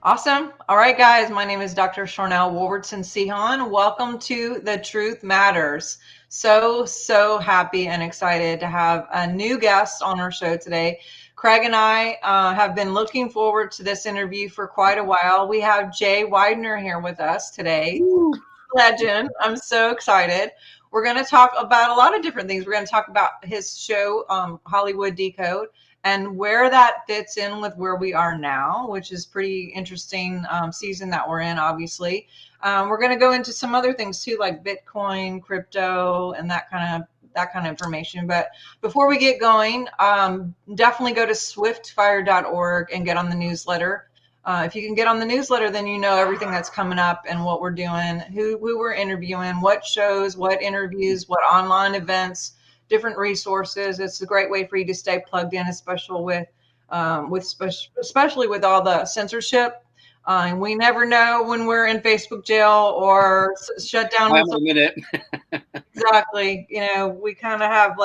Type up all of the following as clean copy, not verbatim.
Awesome. All right, guys. My name is Dr. Sharnael Sihon. Welcome to The Truth Matters. So happy and excited to have a new guest on our show today. Craig and I have been looking forward to this interview for quite a while. We have Jay Weidner here with us today. Woo. Legend. I'm so excited. We're going to talk about a lot of different things. We're going to talk about his show, Hollywood Decoded, and where that fits in with where we are now, which is pretty interesting season that we're in, obviously. We're going to go into some other things too, like Bitcoin, crypto, and that kind of information. But before we get going, definitely go to swiftfire.org and get on the newsletter. If you can get on the newsletter, then you know everything that's coming up and what we're doing, who we're interviewing, what shows, what interviews, what online events, different resources. It's a great way for you to stay plugged in, especially with all the censorship. And we never know when we're in Facebook jail or shut down. I'm a minute. Exactly. We kind of have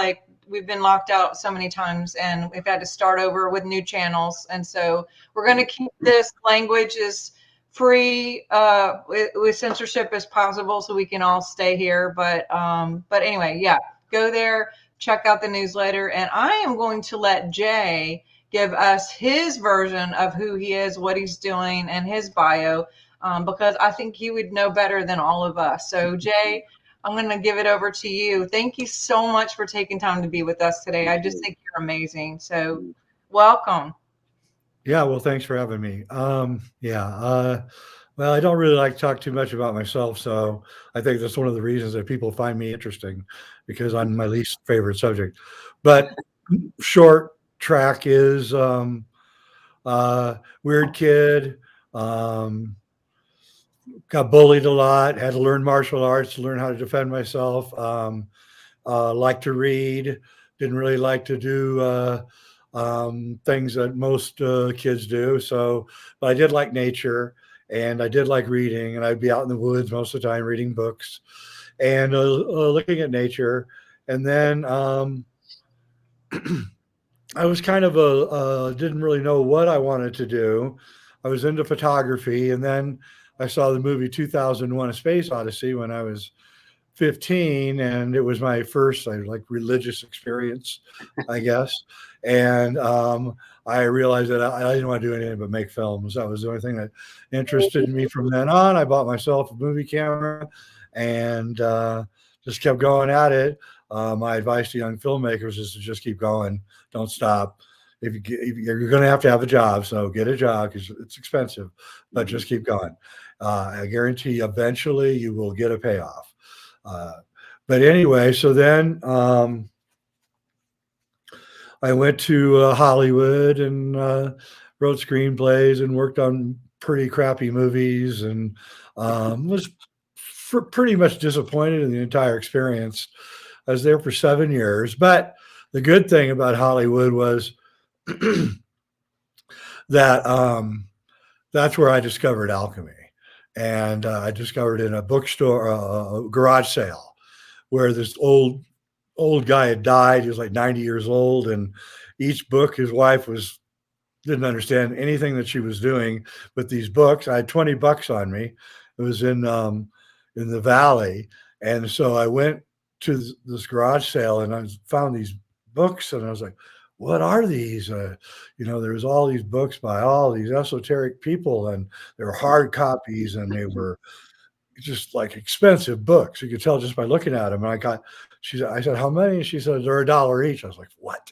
we've been locked out so many times and we've had to start over with new channels. And so we're going to keep this language as free with censorship as possible so we can all stay here. But anyway, yeah, go there, check out the newsletter. And I am going to let Jay give us his version of who he is, what he's doing, and his bio, because I think he would know better than all of us. So, Jay, I'm going to give it over to you. Thank you so much for taking time to be with us today. I just think you're amazing. So, welcome. Yeah, well, thanks for having me. Well, I don't really like to talk too much about myself, so I think that's one of the reasons that people find me interesting because I'm my least favorite subject. But short track is weird kid, got bullied a lot, had to learn martial arts to learn how to defend myself. Like to read, didn't really like to do things that most kids do. But I did like nature and I did like reading, and I'd be out in the woods most of the time reading books and looking at nature. And then I was kind of didn't really know what I wanted to do. I was into photography, and then I saw the movie 2001: A Space Odyssey when I was 15, and it was my first religious experience, I guess. And I realized that I didn't want to do anything but make films. That was the only thing that interested me from then on. I bought myself a movie camera and just kept going at it. My advice to young filmmakers is to just keep going. Don't stop. If you're going to have a job, so get a job because it's expensive, but just keep going. I guarantee eventually you will get a payoff. But anyway, so then I went to Hollywood and wrote screenplays and worked on pretty crappy movies and was pretty much disappointed in the entire experience. I was there for 7 years, but the good thing about Hollywood was that that's where I discovered alchemy. And I discovered in a bookstore, a garage sale, where this old guy had died. He was like 90 years old, and each book, his wife didn't understand anything that she was doing. But these books, I had $20 on me. It was in the valley, and so I went to this garage sale and I found these books, and I was like, what are these? There was all these books by all these esoteric people, and they were hard copies, and they were just like expensive books. You could tell just by looking at them. And I said, how many? And she said, they're $1 each. I was like, what?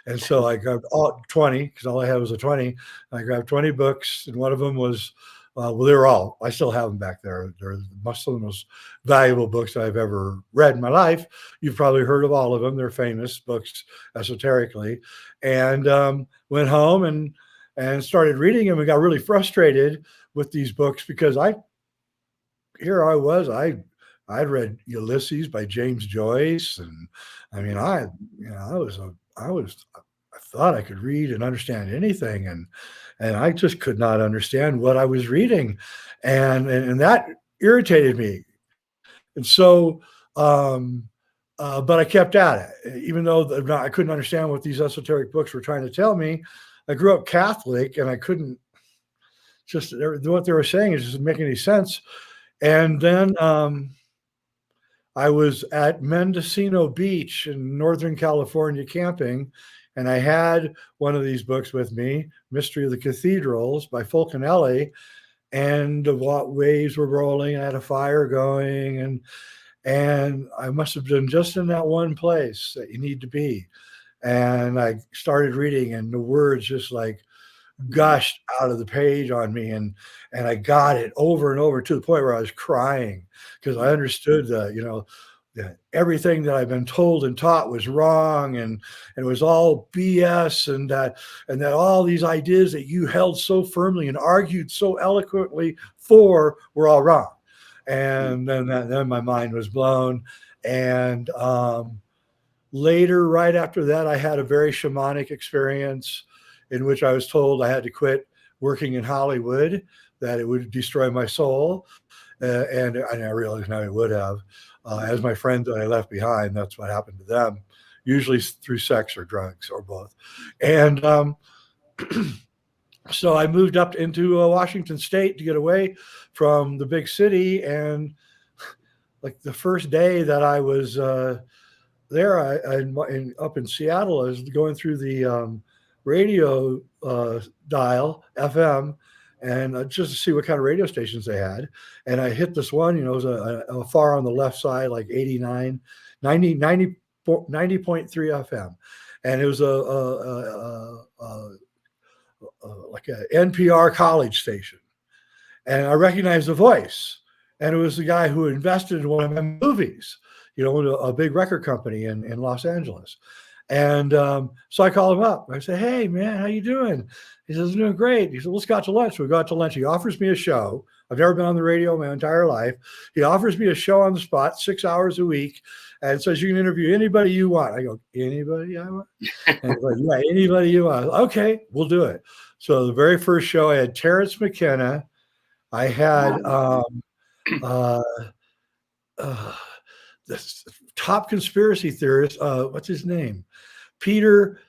And so I grabbed all 20 because all I had was a 20. I grabbed 20 books, and one of them was, they were all, I still have them back there. They're some of the most valuable books I've ever read in my life. You've probably heard of all of them. They're famous books esoterically. And went home and started reading them and got really frustrated with these books because I'd read Ulysses by James Joyce. And I mean, I thought I could read and understand anything. And I just could not understand what I was reading. And that irritated me. And so, but I kept at it, even though I couldn't understand what these esoteric books were trying to tell me. I grew up Catholic, and I couldn't just what they were saying is just making any sense. And then I was at Mendocino Beach in Northern California camping, and I had one of these books with me, Mystery of the Cathedrals by Fulcanelli, and the waves were rolling. I had a fire going, and I must have been just in that one place that you need to be. And I started reading, and the words just like gushed out of the page on me, and I got it over and over to the point where I was crying because I understood that everything that I've been told and taught was wrong, and it was all BS, and that all these ideas that you held so firmly and argued so eloquently for were all wrong. And then my mind was blown. And later, right after that, I had a very shamanic experience in which I was told I had to quit working in Hollywood, that it would destroy my soul. And I realized now it would have. As my friends that I left behind, that's what happened to them, usually through sex or drugs or both. And so I moved up into Washington State to get away from the big city. And like the first day that I was there, up in Seattle, I was going through the radio dial, FM, and just to see what kind of radio stations they had. And I hit this one, it was a far on the left side, like 89, 90.3 FM. And it was like an NPR college station. And I recognized the voice. And it was the guy who invested in one of my movies, a big record company in Los Angeles. And so I called him up. I said, "Hey, man, how you doing?" He says, "I'm doing great." He said, "Let's go out to lunch." We go out to lunch. He offers me a show. I've never been on the radio my entire life. He offers me a show on the spot, 6 hours a week, and says, "You can interview anybody you want." I go, "Anybody I want?" And he's like, "Yeah, anybody you want." Okay, we'll do it. So the very first show, I had Terrence McKenna. I had this top conspiracy theorist. What's his name? Peter.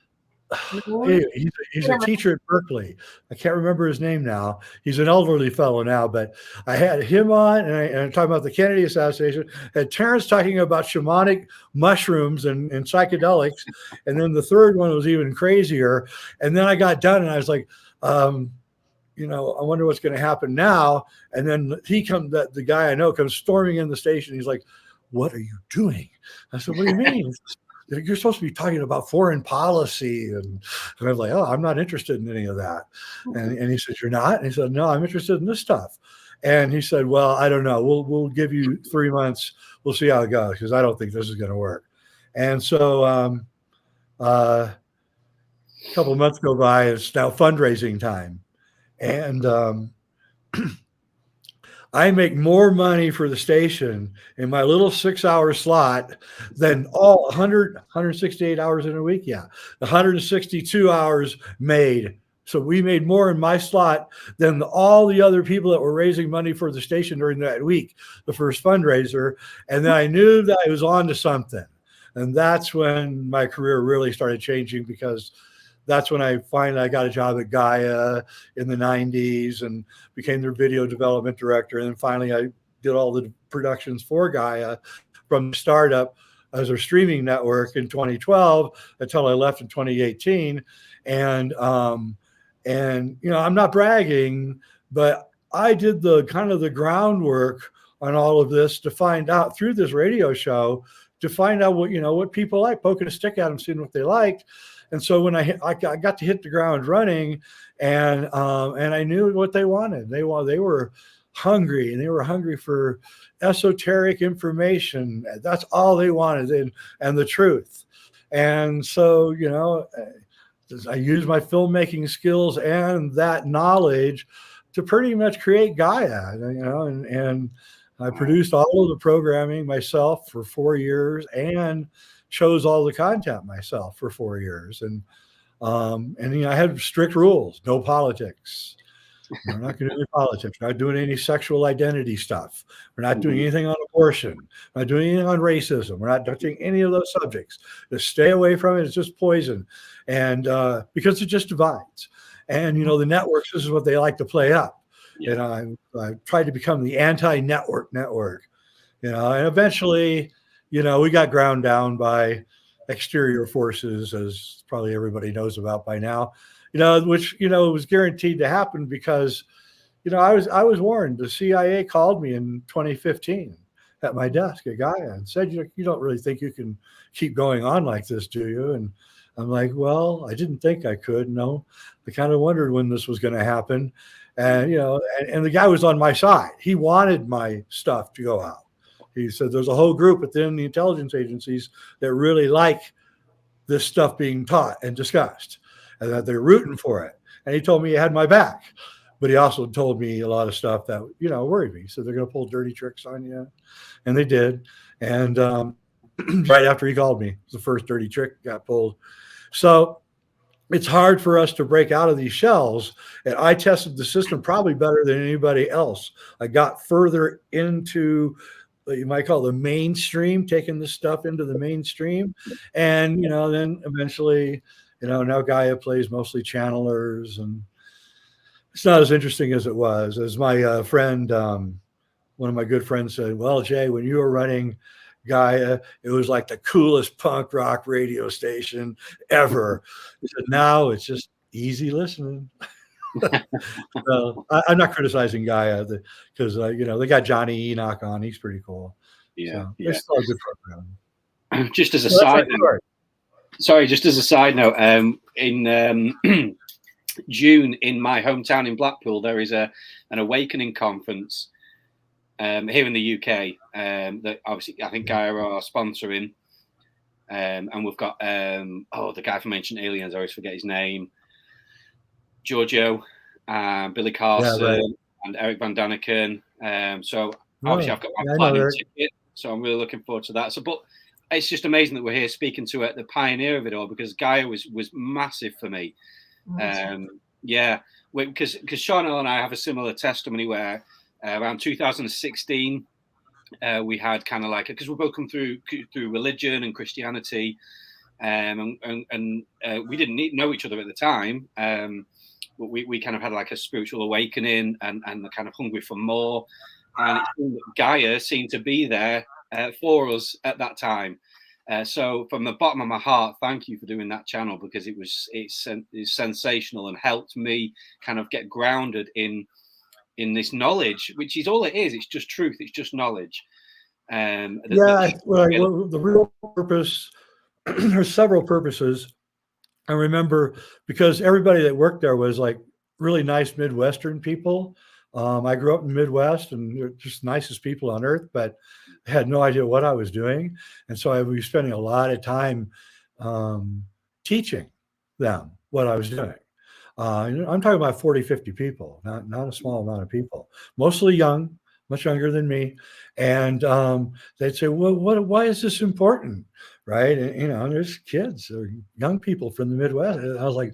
He's a teacher at Berkeley. I can't remember his name now. He's an elderly fellow now, but I had him on, and I'm talking about the Kennedy assassination. I had Terrence talking about shamanic mushrooms and psychedelics, and then the third one was even crazier. And then I got done, and I was like, I wonder what's going to happen now. And then the guy I know comes storming in the station. He's like, "What are you doing?" I said, "What do you mean?" "You're supposed to be talking about foreign policy." And I was like, "Oh, I'm not interested in any of that." And he said, "You're not?" And he said, "No, I'm interested in this stuff." And he said, "Well, I don't know. We'll give you 3 months. We'll see how it goes, because I don't think this is going to work." And so a couple of months go by. It's now fundraising time. And I make more money for the station in my little 6-hour slot than all 168 hours in a week. Yeah, 162 hours made. So we made more in my slot than all the other people that were raising money for the station during that week, the first fundraiser. And then I knew that I was on to something. And that's when my career really started changing, because that's when I got a job at Gaia in the 90s and became their video development director. And then finally I did all the productions for Gaia from the startup as their streaming network in 2012 until I left in 2018. And I'm not bragging, but I did the kind of the groundwork on all of this to find out through this radio show, to find out what people like, poking a stick at them, seeing what they liked. And so when I got to hit the ground running, and I knew what they wanted. They were hungry, and they were hungry for esoteric information. That's all they wanted, and the truth. And so, I used my filmmaking skills and that knowledge to pretty much create Gaia, and I produced all of the programming myself for 4 years and chose all the content myself for 4 years. And I had strict rules: no politics. We're not going to do any politics. We're not doing any sexual identity stuff. We're not doing anything on abortion. We're not doing anything on racism. We're not touching any of those subjects. Just stay away from it. It's just poison. And because it just divides. And, the networks, this is what they like to play up. and I tried to become the anti-network network, and eventually, we got ground down by exterior forces, as probably everybody knows about by now, which, was guaranteed to happen because, I was warned. The CIA called me in 2015 at my desk at Gaia and said, you don't really think you can keep going on like this, do you? And I'm like, well, I didn't think I could. No, I kind of wondered when this was going to happen. And, and the guy was on my side. He wanted my stuff to go out. He said, there's a whole group within the intelligence agencies that really like this stuff being taught and discussed, and that they're rooting for it. And he told me he had my back, but he also told me a lot of stuff that, worried me. So they're going to pull dirty tricks on you. And they did. And right after he called me, the first dirty trick got pulled. So it's hard for us to break out of these shells. And I tested the system probably better than anybody else. I got further into what you might call the mainstream, taking this stuff into the mainstream. And, then eventually, now Gaia plays mostly channelers, and it's not as interesting as it was. As my friend, one of my good friends said, well, Jay, when you were running Gaia, it was like the coolest punk rock radio station ever. He said, now it's just easy listening. So I'm not criticizing Gaia because, they got Johnny Enoch on. He's pretty cool. Yeah. So it's still a good program. Just as a side note, just as a side note, in June in my hometown in Blackpool, there is an awakening conference here in the UK that obviously I think Gaia are sponsoring, and we've got the guy from Ancient Aliens, I always forget his name, Giorgio, Billy Carson, and Eric Van Daniken. So obviously I've got my platinum ticket, so I'm really looking forward to that. So, but it's just amazing that we're here speaking to the pioneer of it all, because Gaia was massive for me. Because Sharnael and I have a similar testimony where around 2016 we had kind of like, because we both come through religion and Christianity, and we didn't know each other at the time, but we kind of had like a spiritual awakening and the kind of hungry for more, and Gaia seemed to be there for us at that time. So from the bottom of my heart, thank you for doing that channel, because it's sensational and helped me kind of get grounded in this knowledge, which is all it is. It's just truth. It's just knowledge. The real purpose, there's several purposes. I remember, because everybody that worked there was like really nice Midwestern people. I grew up in the Midwest, and they're just nicest people on earth, but I had no idea what I was doing. And so I was spending a lot of time teaching them what I was doing. I'm talking about 40, 50 people, not a small amount of people, mostly young, much younger than me. And they'd say, well, why is this important? Right. And, there's kids or young people from the Midwest. And I was like,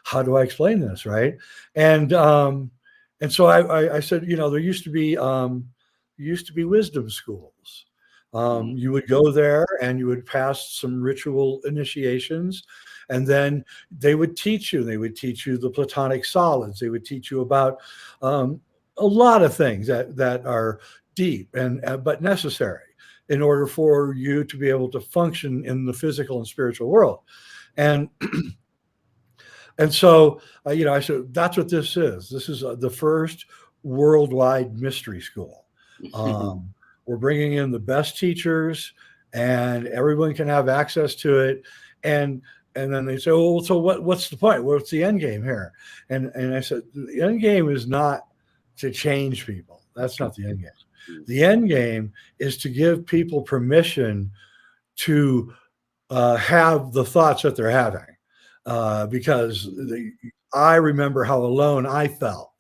how do I explain this? Right. And so I said, there used to be wisdom schools. You would go there and you would pass some ritual initiations, and then they would teach you. They would teach you the Platonic solids. They would teach you about a lot of things that are deep but necessary in order for you to be able to function in the physical and spiritual world. And so, I said, that's what this is. This is the first worldwide mystery school. We're bringing in the best teachers, and everyone can have access to it. And then they say, oh, so what's the point? What's the end game here? And I said, the end game is not to change people. That's not the end game. The end game is to give people permission to have the thoughts that they're having. Because I remember how alone I felt,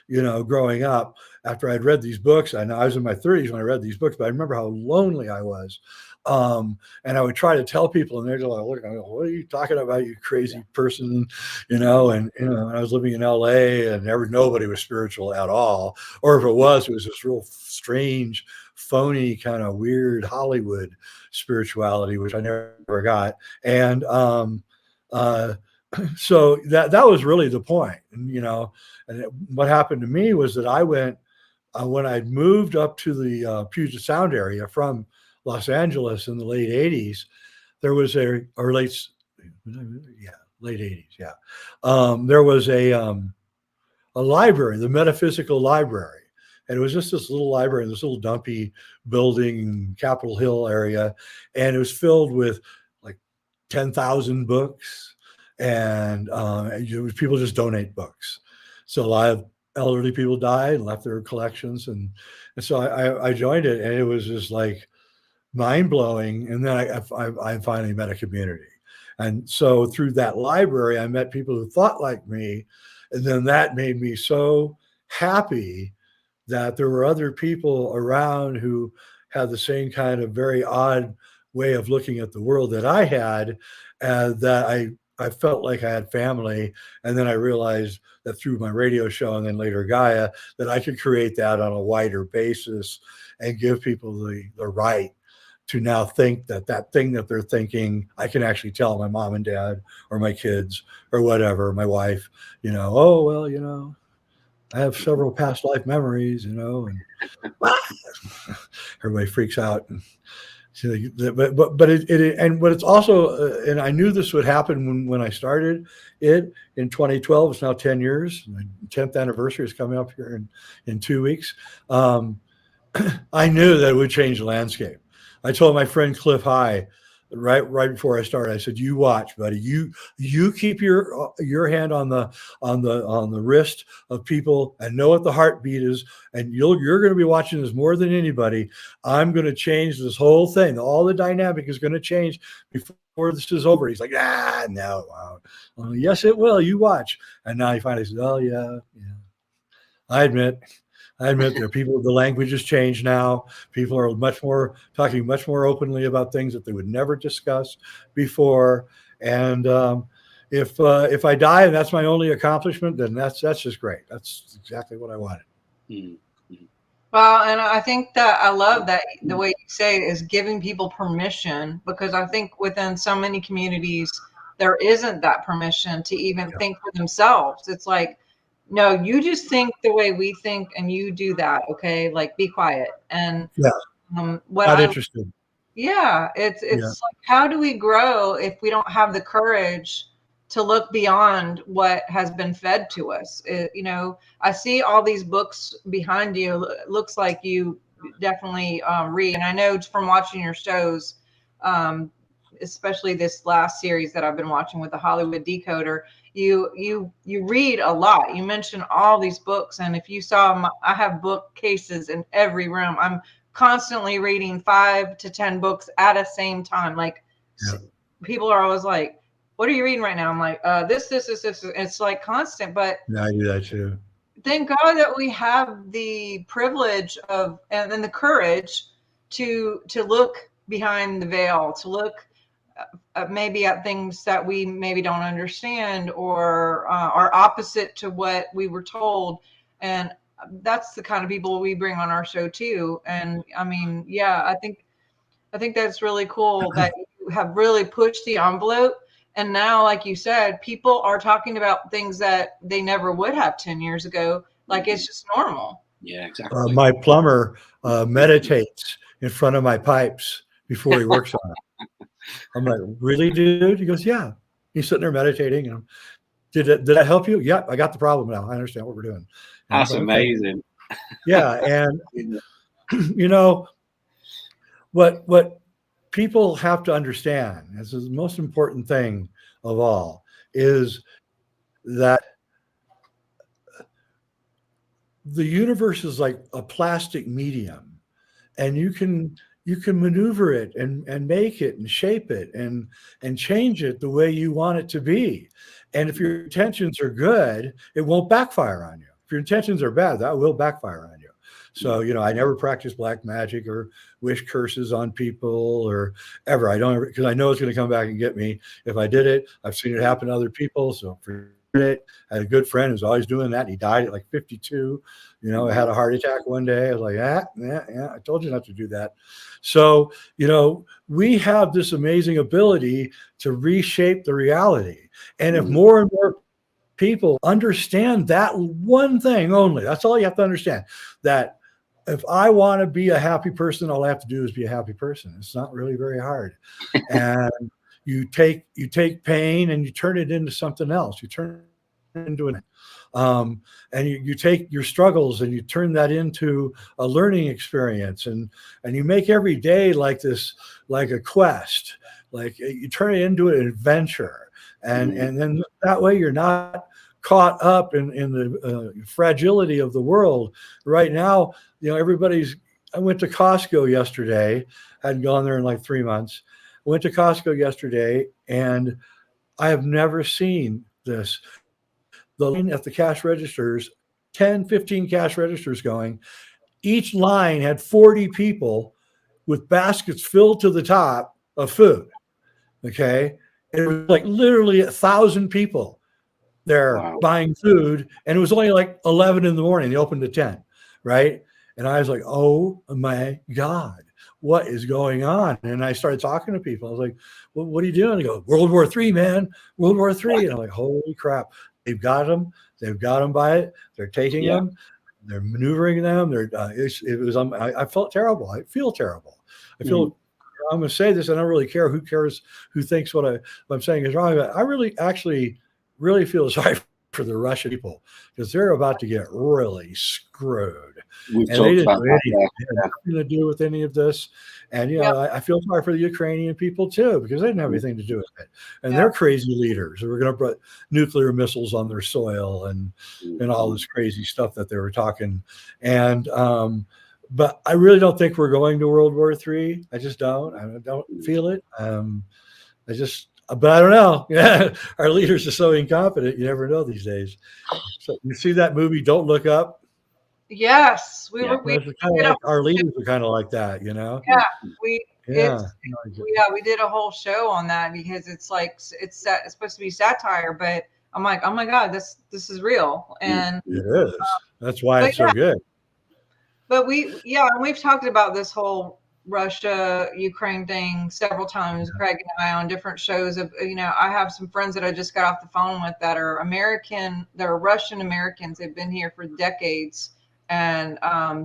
growing up after I'd read these books. I know I was in my 30s when I read these books, but I remember how lonely I was. And I would try to tell people, and they're like, look, what are you talking about, you crazy person? And I was living in LA, and nobody was spiritual at all. Or if it was this real strange, phony, kind of weird Hollywood spirituality, which I never got. And So that was really the point. And, and what happened to me was that I went, when I moved up to the Puget Sound area from Los Angeles in the late 80s, there was or late 80s. Yeah. There was a library, the Metaphysical Library. And it was just this little library in this little dumpy building in Capitol Hill area. And it was filled with like 10,000 books. And people just donate books. So a lot of elderly people died and left their collections. And so I joined it, and it was just like mind blowing. And then I finally met a community. And so through that library, I met people who thought like me. And then that made me so happy that there were other people around who had the same kind of very odd way of looking at the world that I had, and that I felt like I had family. And then I realized that through my radio show and then later Gaia, that I could create that on a wider basis and give people the right to now think that thing that they're thinking, I can actually tell my mom and dad or my kids or whatever, my wife, oh, well, I have several past life memories, and everybody freaks out. And but it's also, and I knew this would happen when I started it in 2012. It's now 10 years. My 10th anniversary is coming up here in 2 weeks. I knew that it would change the landscape. I told my friend Cliff High right before I started, I said, "You watch, buddy. You keep your hand on the wrist of people and know what the heartbeat is, and you're going to be watching this more than anybody. I'm going to change this whole thing. All the dynamic is going to change before this is over." He's like, no, well, yes, it will. You watch. And now he finally says, "Oh yeah. I admit there are people, the language has changed now. People are talking much more openly about things that they would never discuss before. And if I die and that's my only accomplishment, then that's just great. That's exactly what I wanted." Mm-hmm. Well, and I think that I love that the way you say it is giving people permission, because I think within so many communities, there isn't that permission to even think for themselves. It's like, no, you just think the way we think and you do that. Okay. Like, be quiet. And what Not interested. Yeah, it's like, how do we grow if we don't have the courage to look beyond what has been fed to us? I see all these books behind you. It looks like you definitely read, and I know from watching your shows, especially this last series that I've been watching with the Hollywood Decoder, you read a lot. You mentioned all these books, and if you saw, I have bookcases in every room. I'm constantly reading 5 to 10 books at a same time. Like, people are always like, "What are you reading right now?" I'm like, this. It's like constant. But yeah, I do that too. Thank God that we have the privilege of and the courage to look behind the veil, to look maybe at things that we maybe don't understand or are opposite to what we were told. And that's the kind of people we bring on our show too. And I mean, yeah, I think that's really cool that you have really pushed the envelope. And now, like you said, people are talking about things that they never would have 10 years ago. Like, it's just normal. Yeah, exactly. My plumber meditates in front of my pipes before he works on it. I'm like, "Really, dude?" He goes, "Yeah." He's sitting there meditating. Did I help you? Yeah, I got the problem now. I understand what we're doing. And That's amazing. Yeah, and what people have to understand, this is the most important thing of all, is that the universe is like a plastic medium, and you can maneuver it and make it and shape it and change it the way you want it to be. And if your intentions are good, it won't backfire on you. If your intentions are bad, that will backfire on you. So, I never practice black magic or wish curses on people or ever. I don't, because I know it's going to come back and get me if I did it. I've seen it happen to other people. So it. I had a good friend who's always doing that. He died at like 52. You know, I had a heart attack one day. I was like, yeah, I told you not to do that. So, you know, we have this amazing ability to reshape the reality. And if more and more people understand that one thing only, that's all you have to understand, that if I want to be a happy person, all I have to do is be a happy person. It's not really very hard. And you take pain and you turn it into something else. You turn it into an and you take your struggles and you turn that into a learning experience, and you make every day like this, like a quest, like you turn it into an adventure, and then that way you're not caught up in the fragility of the world right now. You know, I went to Costco yesterday. I hadn't gone there in like 3 months. I went to Costco yesterday, and I have never seen this. The line at the cash registers, 10, 15 cash registers going. Each line had 40 people with baskets filled to the top of food. Okay. And it was like literally 1,000 people there buying food. And it was only like 11 in the morning. They opened at 10. Right. And I was like, oh my God, what is going on? And I started talking to people. I was like, well, what are you doing? They go, World War III, man, World War III. And I'm like, holy crap. They've got them by it. They're taking them. They're maneuvering them. I felt terrible. I feel terrible. I feel, I'm going to say this. I don't really care who cares, who thinks what I'm saying is wrong. But I really feel sorry for the Russian people, because they're about to get really screwed. And they didn't do anything. They had nothing to do with any of this. And, you know, I feel sorry for the Ukrainian people too, because they didn't have anything to do with it. And they're crazy leaders who were going to put nuclear missiles on their soil and all this crazy stuff that they were talking. And, but I really don't think we're going to World War III. I just don't. I don't feel it. But I don't know. Yeah, our leaders are so incompetent. You never know these days. So you see that movie, Don't Look Up? Yes, we our leaders are kind of like that, you know. Yeah, we did a whole show on that, because it's like it's supposed to be satire, but I'm like, oh my God, this is real, and it is. That's why it's so good. But we've talked about this whole Russia-Ukraine thing several times, Craig and I, on different shows. Of, you know, I have some friends that I just got off the phone with that are American. They're Russian Americans. They've been here for decades, and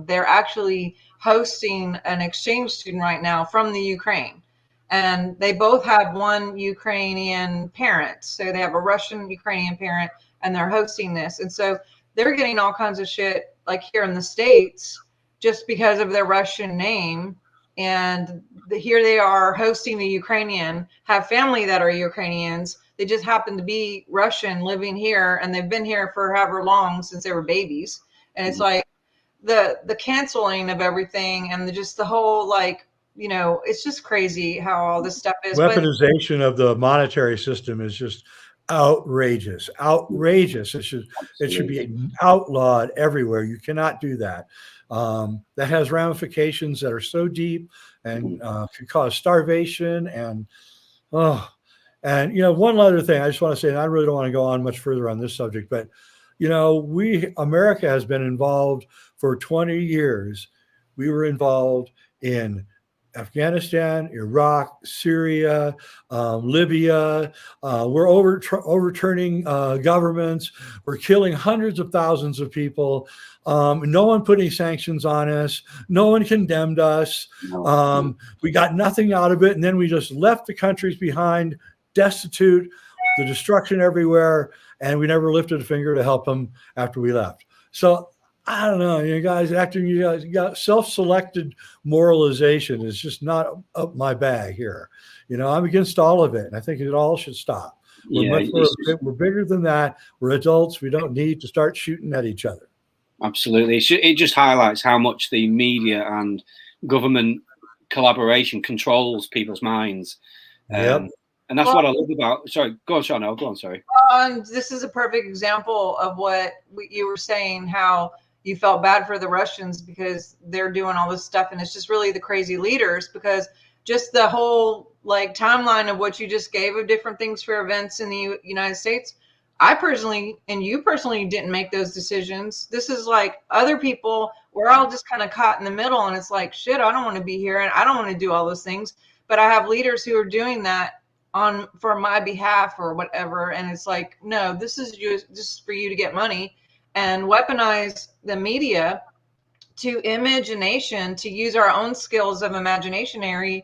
they're actually hosting an exchange student right now from the Ukraine. And they both have one Ukrainian parent. So they have a Russian Ukrainian parent, and they're hosting this. And so they're getting all kinds of shit, like here in the States, just because of their Russian name. And here they are hosting the Ukrainian, have family that are Ukrainians. They just happen to be Russian living here, and they've been here for however long, since they were babies. And it's like the canceling of everything, and just the whole, like, you know, it's just crazy how all this stuff is. Weaponization of the monetary system is just outrageous. It should be outlawed everywhere. You cannot do that. That has ramifications that are so deep, and could cause starvation. And you know, one other thing I just want to say, and I really don't want to go on much further on this subject, but you know, America has been involved for 20 years. We were involved in Afghanistan, Iraq, Syria, Libya. We're overturning governments. We're killing hundreds of thousands of people. No one put any sanctions on us. No one condemned us. We got nothing out of it. And then we just left the countries behind, destitute, the destruction everywhere. And we never lifted a finger to help them after we left. So I don't know, you guys you got self-selected moralization is just not up my bag here. You know, I'm against all of it, and I think it all should stop. We're bigger than that. We're adults. We don't need to start shooting at each other. Absolutely. It just highlights how much the media and government collaboration controls people's minds. And that's what I love about. Sorry, go on, Sharnael. Go on. Sorry. This is a perfect example of what you were saying, how you felt bad for the Russians because they're doing all this stuff, and it's just really the crazy leaders, because just the whole like timeline of what you just gave of different things for events in the United States, I personally and you personally didn't make those decisions. This is like other people, we're all just kind of caught in the middle, and it's like, shit, I don't want to be here and I don't want to do all those things. But I have leaders who are doing that on for my behalf or whatever. And it's like, no, this is just for you to get money and weaponize the media to imagination, to use our own skills of imaginationary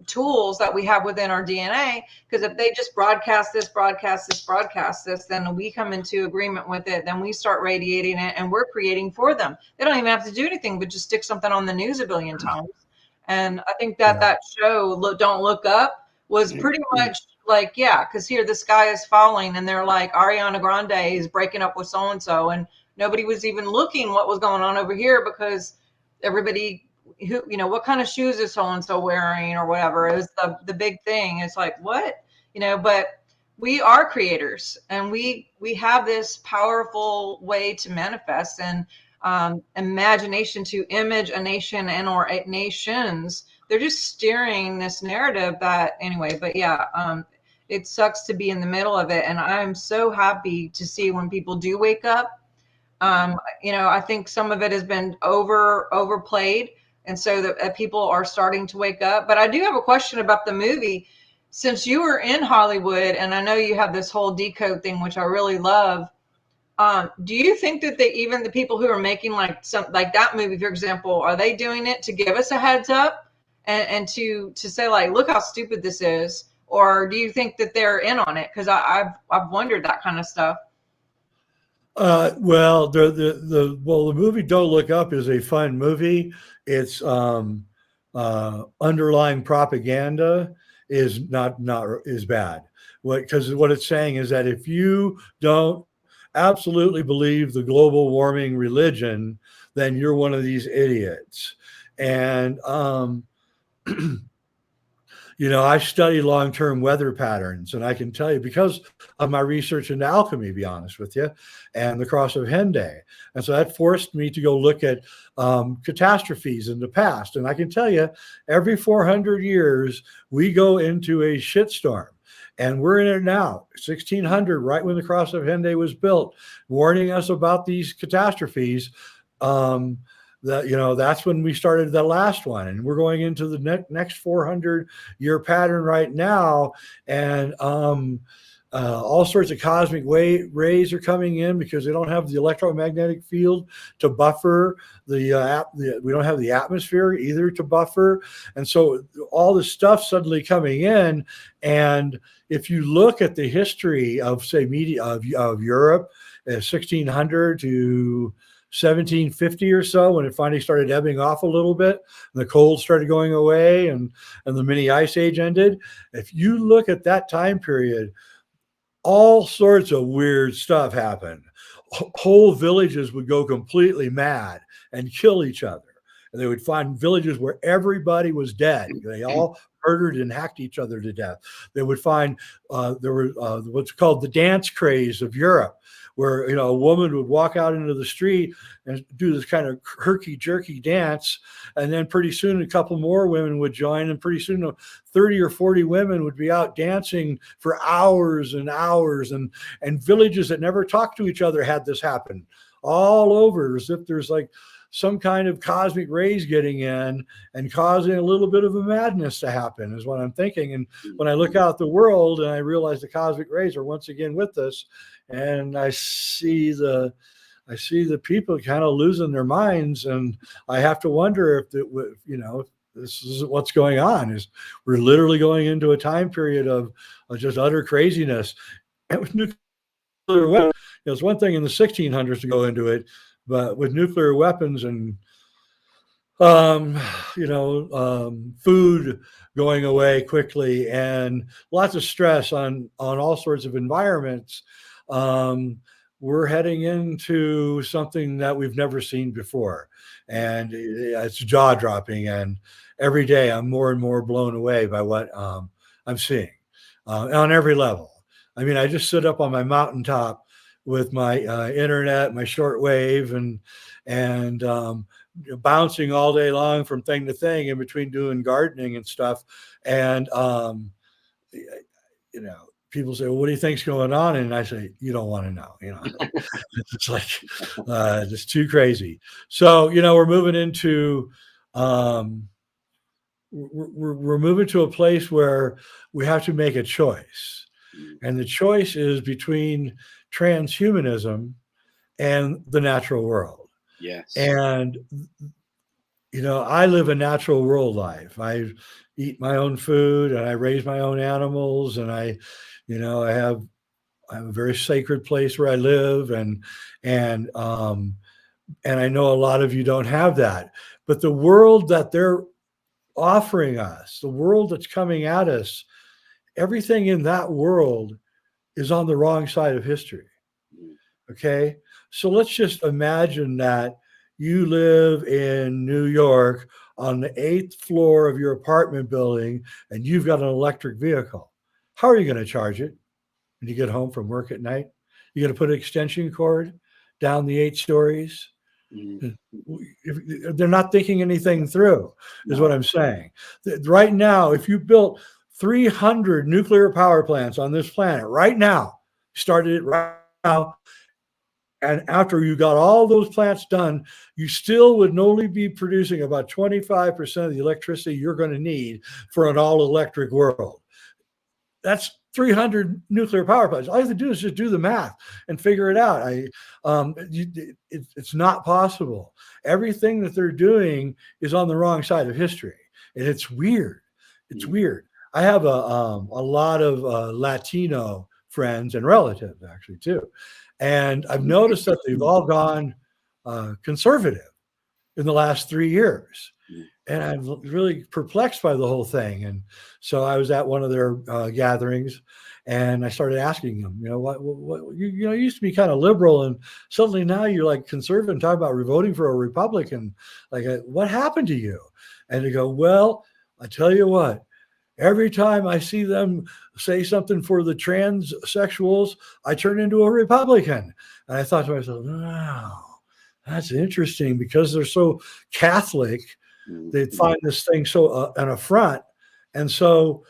tools that we have within our DNA. Because if they just broadcast this, broadcast this, broadcast this, then we come into agreement with it. Then we start radiating it, and we're creating for them. They don't even have to do anything but just stick something on the news a billion times. And I think that that show, Don't Look Up, was pretty much like, yeah, because here the sky is falling, and they're like, Ariana Grande is breaking up with so and so, and nobody was even looking what was going on over here because everybody who, what kind of shoes is so and so wearing or whatever. It was the big thing. It's like, what, but we are creators, and we have this powerful way to manifest, and imagination to image a nation and or nations. They're just steering this narrative that anyway. But yeah, it sucks to be in the middle of it, and I'm so happy to see when people do wake up. I think some of it has been overplayed, and so that people are starting to wake up. But I do have a question about the movie. Since you were in Hollywood, and I know you have this whole decode thing, which I really love. Do you think that even the people who are making like that movie, for example, are they doing it to give us a heads up and to say like, look how stupid this is, or do you think that they're in on it? Because I've wondered that kind of stuff. Well, the movie Don't Look Up is a fun movie. It's underlying propaganda is not is bad. Because what it's saying is that if you don't absolutely believe the global warming religion, then you're one of these idiots. And I study long-term weather patterns, and I can tell you because of my research into alchemy, to be honest with you, and the cross of Henday. And so that forced me to go look at catastrophes in the past. And I can tell you, every 400 years, we go into a shitstorm. And we're in it now, 1600, right when the cross of Henday was built, warning us about these catastrophes. That's when we started the last one, and we're going into the next 400-year pattern right now, and all sorts of cosmic rays are coming in because they don't have the electromagnetic field to buffer we don't have the atmosphere either to buffer, and so all this stuff suddenly coming in. And if you look at the history of, say, media of Europe, 1600 to 1750 or so, when it finally started ebbing off a little bit, and the cold started going away, and the mini ice age ended. If you look at that time period, all sorts of weird stuff happened. Whole villages would go completely mad and kill each other. And they would find villages where everybody was dead. They all murdered and hacked each other to death. They would find there were what's called the dance craze of Europe, where a woman would walk out into the street and do this kind of herky-jerky dance, and then pretty soon a couple more women would join, and pretty soon 30 or 40 women would be out dancing for hours and hours, and villages that never talked to each other had this happen all over, as if there's like some kind of cosmic rays getting in and causing a little bit of a madness to happen, is what I'm thinking. And when I look out the world and I realize the cosmic rays are once again with us, and I see the people kind of losing their minds, and I have to wonder if this is what's going on. Is we're literally going into a time period of just utter craziness. And with nuclear weapons, it's one thing in the 1600s to go into it, but with nuclear weapons and food going away quickly and lots of stress on all sorts of environments, we're heading into something that we've never seen before. And it's jaw-dropping. And every day I'm more and more blown away by what I'm seeing on every level. I mean, I just sit up on my mountaintop with my internet, my shortwave, and bouncing all day long from thing to thing in between doing gardening and stuff. And, people say, well, what do you think's going on? And I say, you don't want to know, it's like, it's too crazy. So, we're moving into, we're moving to a place where we have to make a choice. And the choice is between transhumanism and the natural world. Yes. And, I live a natural world life. I eat my own food and I raise my own animals, and I have a very sacred place where I live, and I know a lot of you don't have that. But the world that they're offering us, the world that's coming at us, everything in that world is on the wrong side of history. Okay. So let's just imagine that you live in New York on the 8th floor of your apartment building, and you've got an electric vehicle. How are you going to charge it when you get home from work at night? You're going to put an extension cord down the 8 stories? They're not thinking anything through, is what I'm saying. Right now, if you built 300 nuclear power plants on this planet right now, started it right now, and after you got all those plants done, you still would only be producing about 25% of the electricity you're going to need for an all-electric world. That's 300 nuclear power plants. All you have to do is just do the math and figure it out. It's not possible. Everything that they're doing is on the wrong side of history, and it's weird. It's weird. I have a lot of Latino friends and relatives, actually, too. And I've noticed that they've all gone conservative in the last 3 years. And I'm really perplexed by the whole thing. And so I was at one of their gatherings, and I started asking them, what you used to be kind of liberal, and suddenly now you're like conservative and talking about voting for a Republican. Like, what happened to you? And they go, well, I tell you what, every time I see them say something for the transsexuals, I turn into a Republican. And I thought to myself, wow, that's interesting, because they're so Catholic. They find this thing so an affront. And so,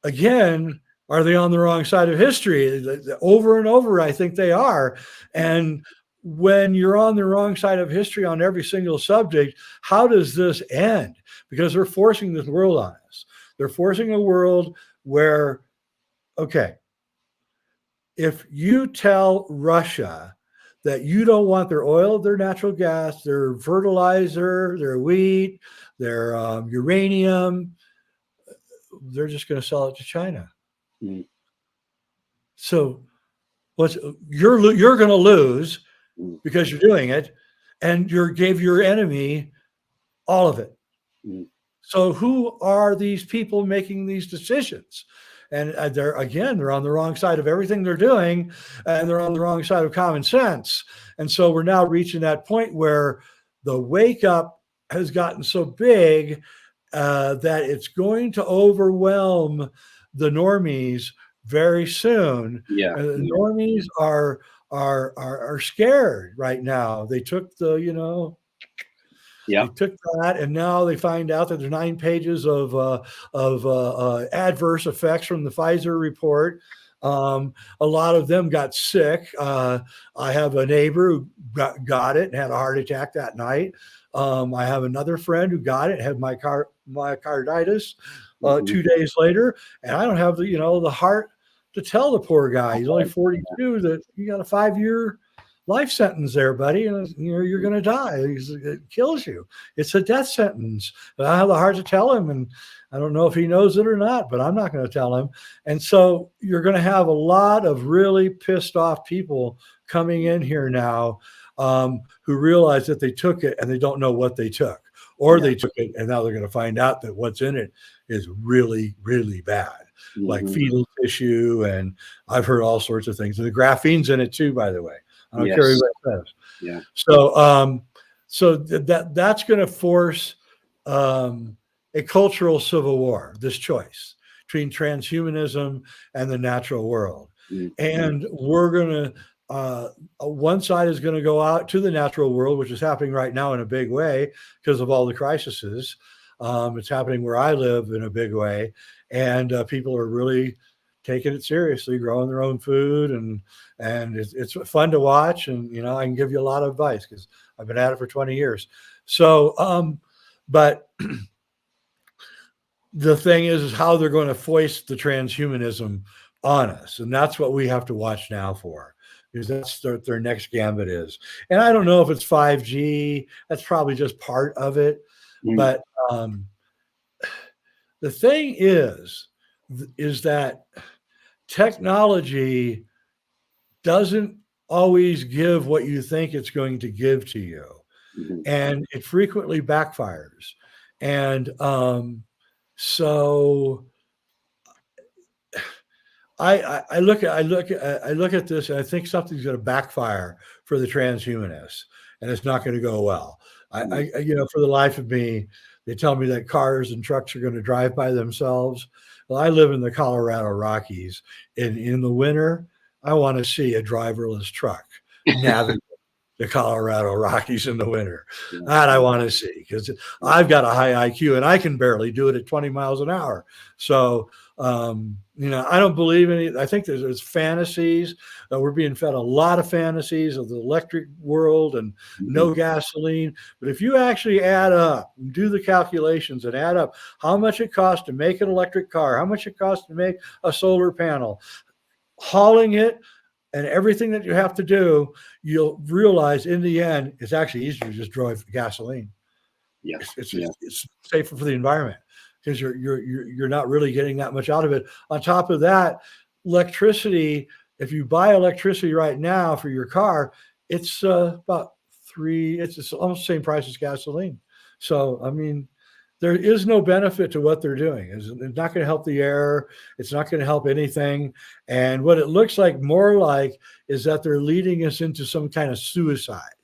again, are they on the wrong side of history? Over and over, I think they are. And when you're on the wrong side of history on every single subject, how does this end? Because they're forcing this world on us. They're forcing a world where, okay, if you tell Russia that you don't want their oil, their natural gas, their fertilizer, their wheat, their uranium, they're just going to sell it to China. So you're going to lose because you're doing it, and you gave your enemy all of it. So who are these people making these decisions? And they're on the wrong side of everything they're doing, and they're on the wrong side of common sense. And so we're now reaching that point where the wake up has gotten so big that it's going to overwhelm the normies very soon. The normies are scared right now. They took they took that, and now they find out that there's 9 pages of adverse effects from the Pfizer report. A lot of them got sick. I have a neighbor who got it and had a heart attack that night. I have another friend who got it, had myocarditis 2 days later, and I don't have the heart to tell the poor guy. He's only 42 that you got a 5-year life sentence there, buddy, and you're going to die. It kills you. It's a death sentence. But I have the heart to tell him, and I don't know if he knows it or not, but I'm not going to tell him. And so you're going to have a lot of really pissed off people coming in here now who realize that they took it and they don't know what they took, or they took it and now they're going to find out that what's in it is really, really bad, like fetal tissue, and I've heard all sorts of things. And the graphene's in it too, by the way. I don't care what it says. So that's going to force a cultural civil war, this choice between transhumanism and the natural world. And we're going to, one side is going to go out to the natural world, which is happening right now in a big way because of all the crises. It's happening where I live in a big way. And people are really taking it seriously, growing their own food, and it's fun to watch. And I can give you a lot of advice because I've been at it for 20 years. So, but the thing is how they're going to foist the transhumanism on us, and that's what we have to watch now for. Because that's their next gambit is. And I don't know if it's 5G. That's probably just part of it. But the thing is that technology doesn't always give what you think it's going to give to you. And it frequently backfires. And so I look at this, and I think something's going to backfire for the transhumanists, and it's not going to go well. I for the life of me, they tell me that cars and trucks are going to drive by themselves. Well, I live in the Colorado Rockies, and in the winter, I want to see a driverless truck navigate the Colorado Rockies in the winter. That I want to see, because I've got a high IQ and I can barely do it at 20 miles an hour. So, I don't believe I think there's fantasies. We're being fed a lot of fantasies of the electric world and no gasoline. But if you actually add up, do the calculations and add up how much it costs to make an electric car, how much it costs to make a solar panel, hauling it, and everything that you have to do, you'll realize in the end, it's actually easier to just drive gasoline. It's safer for the environment because you're not really getting that much out of it. On top of that, electricity, if you buy electricity right now for your car, it's about it's almost the same price as gasoline. So, I mean, there is no benefit to what they're doing. It's not going to help the air. It's not going to help anything. And what it looks like more like is that they're leading us into some kind of suicide,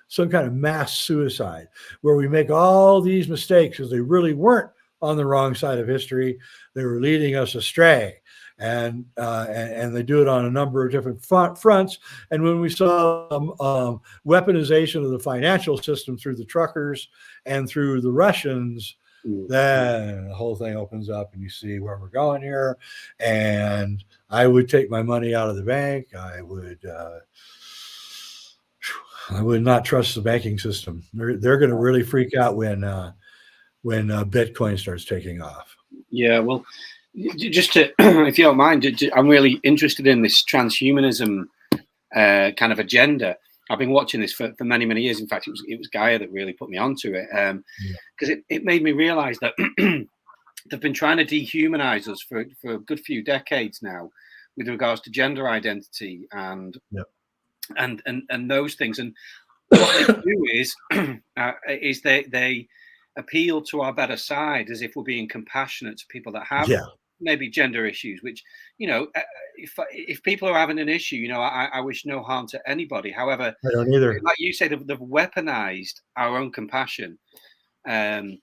some kind of mass suicide, where we make all these mistakes because they really weren't on the wrong side of history. They were leading us astray. And they do it on a number of different fronts. And when we saw weaponization of the financial system through the truckers and through the Russians, then the whole thing opens up and you see where we're going here. And I would take my money out of the bank. I would not trust the banking system. They're going to really freak out when Bitcoin starts taking off. Yeah, well, just to, if you don't mind, I'm really interested in this transhumanism kind of agenda. I've been watching this for many, many years. In fact, it was Gaia that really put me onto it, because it made me realize that they've been trying to dehumanize us for a good few decades now with regards to gender identity and those things. And what they do is they appeal to our better side as if we're being compassionate to people that have maybe gender issues, which, if people are having an issue, I wish no harm to anybody. However, I don't either. Like you say, they've weaponized our own compassion. And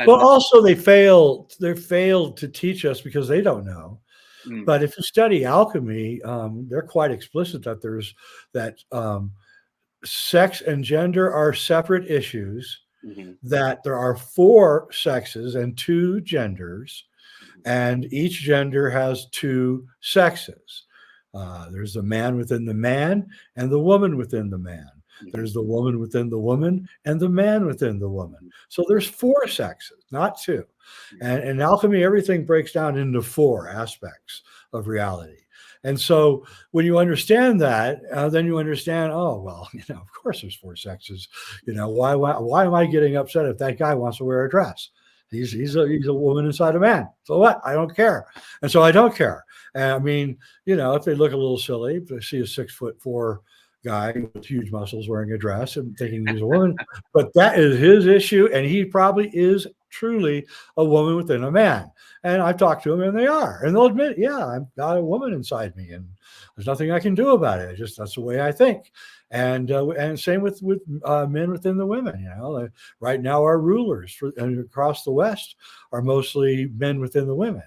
also they failed to teach us because they don't know. But if you study alchemy, they're quite explicit that sex and gender are separate issues, that there are 4 sexes and 2 genders, and each gender has 2 sexes. There's the man within the man and the woman within the man. There's the woman within the woman and the man within the woman. So there's 4 sexes, not 2. And in alchemy, everything breaks down into 4 aspects of reality. And so when you understand that, then you understand, oh, well, of course there's 4 sexes. Why am I getting upset if that guy wants to wear a dress? He's a woman inside a man. So what? I don't care. And so I don't care. And I mean, if they look a little silly, if they see a 6'4" guy with huge muscles wearing a dress and thinking he's a woman, but that is his issue. And he probably is truly a woman within a man. And I've talked to them and they are, and they'll admit, I've got a woman inside me and there's nothing I can do about it. That's the way I think. And same with men within the women. Right now our rulers across the West are mostly men within the women.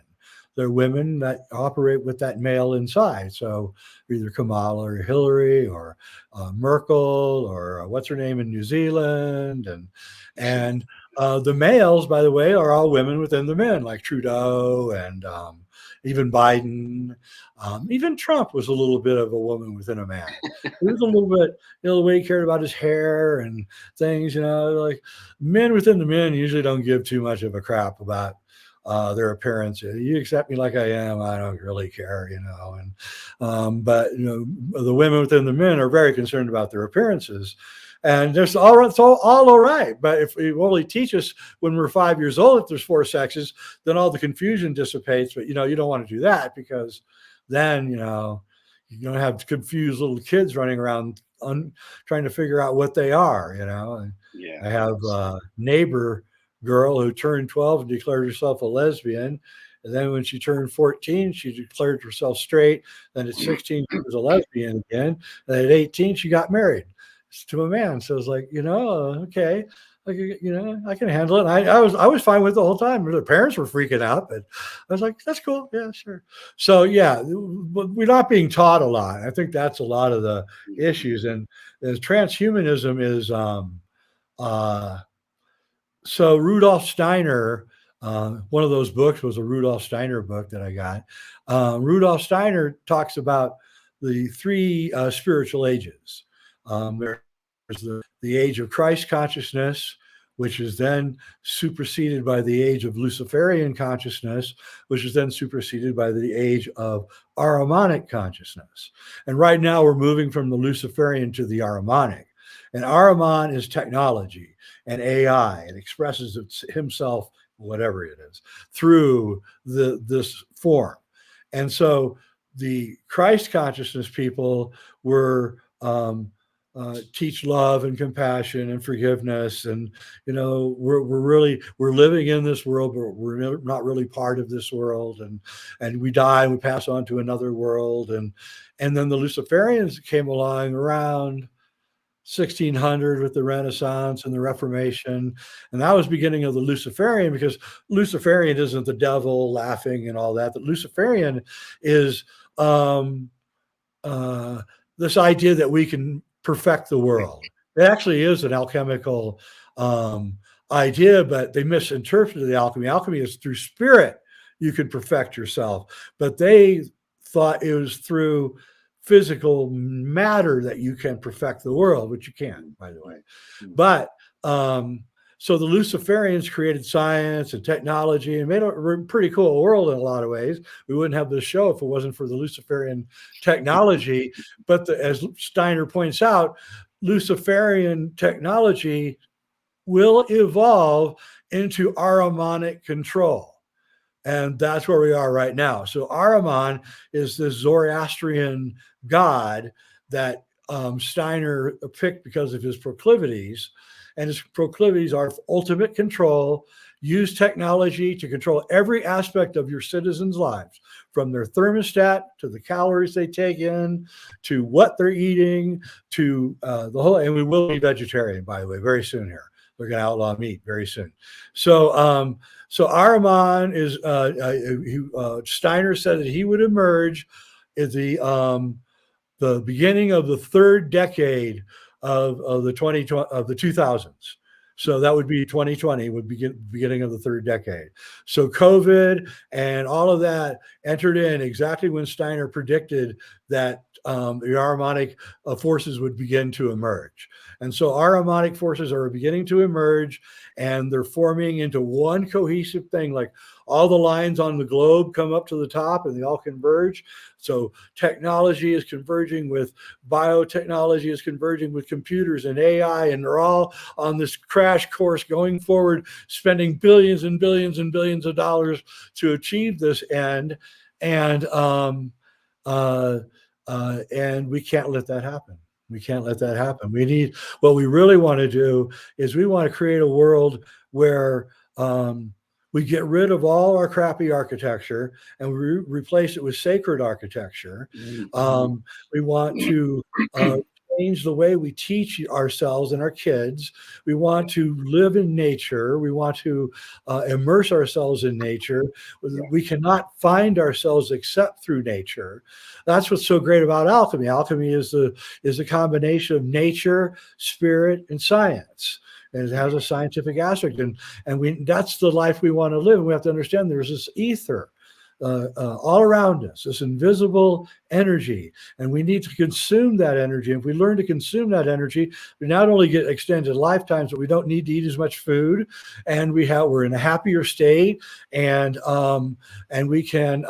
They're women that operate with that male inside. So either Kamala or Hillary or Merkel or what's her name in New Zealand, and the males, by the way, are all women within the men, like Trudeau and even Biden, even Trump was a little bit of a woman within a man. He was a little bit, the way he cared about his hair and things, like men within the men usually don't give too much of a crap about their appearance. You accept me like I am, I don't really care, but the women within the men are very concerned about their appearances. And it's all right. But if we only teach us when we're 5 years old, if there's 4 sexes, then all the confusion dissipates. But, you don't want to do that, because then, you're going to have confused little kids running around trying to figure out what they are, And Yeah. I have a neighbor girl who turned 12 and declared herself a lesbian. And then when she turned 14, she declared herself straight. Then at 16, she was a lesbian again. And at 18, she got married to a man. So it's like, okay, I can handle it. And I was fine with it the whole time. The parents were freaking out, but I was like, that's cool. Yeah, sure. So yeah, we're not being taught a lot. I think that's a lot of the issues. And transhumanism is, so Rudolf Steiner, one of those books was a Rudolf Steiner book that I got. Rudolf Steiner talks about the 3 spiritual ages. There's the age of Christ consciousness, which is then superseded by the age of Luciferian consciousness, which is then superseded by the age of Ahrimanic consciousness. And right now we're moving from the Luciferian to the Ahrimanic. And Ahriman is technology and AI. It expresses himself, whatever it is, through this form. And so the Christ consciousness people were teach love and compassion and forgiveness, and we're living in this world, but we're not really part of this world, and we die and we pass on to another world, and then the Luciferians came along around 1600 with the Renaissance and the Reformation, and that was beginning of the Luciferian, because Luciferian isn't the devil laughing and all that. The Luciferian is this idea that we can perfect the world. It actually is an alchemical idea, but they misinterpreted the alchemy. Alchemy is through spirit you can perfect yourself, but they thought it was through physical matter that you can perfect the world, which you can, by the way. But so the Luciferians created science and technology and made a pretty cool world in a lot of ways. We wouldn't have this show if it wasn't for the Luciferian technology. But as Steiner points out, Luciferian technology will evolve into Ahrimanic control. And that's where we are right now. So Ahriman is this Zoroastrian god that Steiner picked because of his proclivities. And his proclivities are ultimate control, use technology to control every aspect of your citizens' lives, from their thermostat to the calories they take in, to what they're eating, to the whole. And we will be vegetarian, by the way, very soon here. We're going to outlaw meat very soon. So, so Ahriman is, Steiner said that he would emerge at the beginning of the 3rd decade of the 2000s. So that would be 2020 would be beginning of the 3rd decade. So COVID and all of that entered in exactly when Steiner predicted that the Ahrimanic forces would begin to emerge. And so Ahrimanic forces are beginning to emerge, and they're forming into one cohesive thing. Like all the lines on the globe come up to the top and they all converge. So technology is converging with biotechnology, is converging with computers and AI, and they're all on this crash course going forward, spending billions and billions and billions of dollars to achieve this end. And we can't let that happen. We can't let that happen. We need, what we really want to do is we want to create a world where we get rid of all our crappy architecture and we replace it with sacred architecture. We want to change the way we teach ourselves and our kids. We want to live in nature. We want to immerse ourselves in nature. We cannot find ourselves except through nature. That's what's so great about alchemy. Alchemy is a combination of nature, spirit, and science. And it has a scientific aspect, and that's the life we want to live. We have to understand there's this ether all around us, this invisible energy, and we need to consume that energy. If we learn to consume that energy, we not only get extended lifetimes, but we don't need to eat as much food, and we're in a happier state, and we can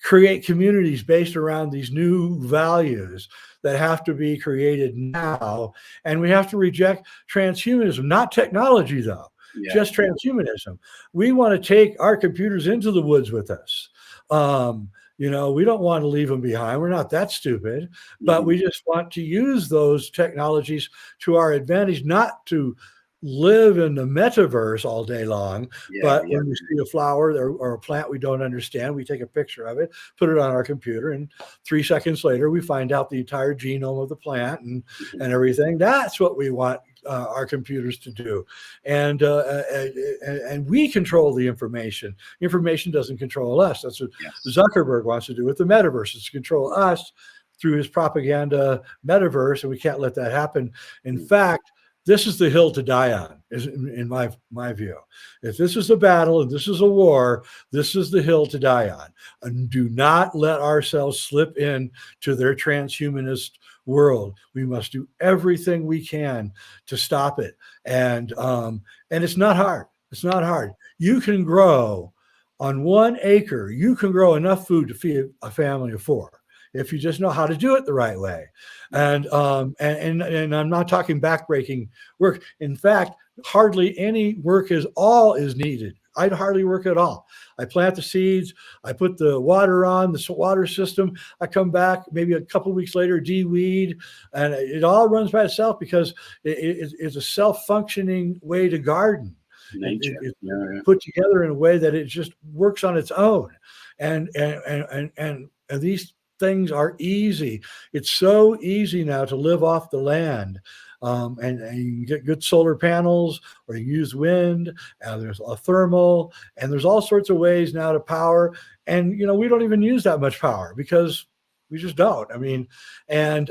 create communities based around these new values that have to be created now. And we have to reject transhumanism, not technology though, just transhumanism. We want to take our computers into the woods with us. You know, we don't want to leave them behind. We're not that stupid, but we just want to use those technologies to our advantage, not to live in the metaverse all day long. But when we see a flower or a plant we don't understand, we take a picture of it, put it on our computer, and 3 seconds later we find out the entire genome of the plant and everything. That's what we want our computers to do, and we control the information. Information doesn't control us. That's what Zuckerberg wants to do with the metaverse, is to control us through his propaganda metaverse, and we can't let that happen. In fact, this is the hill to die on, in my view. If this is a battle and this is a war, this is the hill to die on. And do not let ourselves slip in to their transhumanist world. We must do everything we can to stop it. And it's not hard. It's not hard. You can grow on 1 acre. You can grow enough food to feed a family of 4. If you just know how to do it the right way. And I'm not talking backbreaking work. In fact, hardly any work is needed. I'd hardly work at all. I plant the seeds, I put the water on, the water system, I come back maybe a couple of weeks later, de-weed, and it all runs by itself because it's a self-functioning way to garden. It's put together in a way that it just works on its own. And these things are easy. It's so easy now to live off the land. And you can get good solar panels, or you use wind, and there's a thermal, and there's all sorts of ways now to power. And, you know, we don't even use that much power because we just don't. I mean, and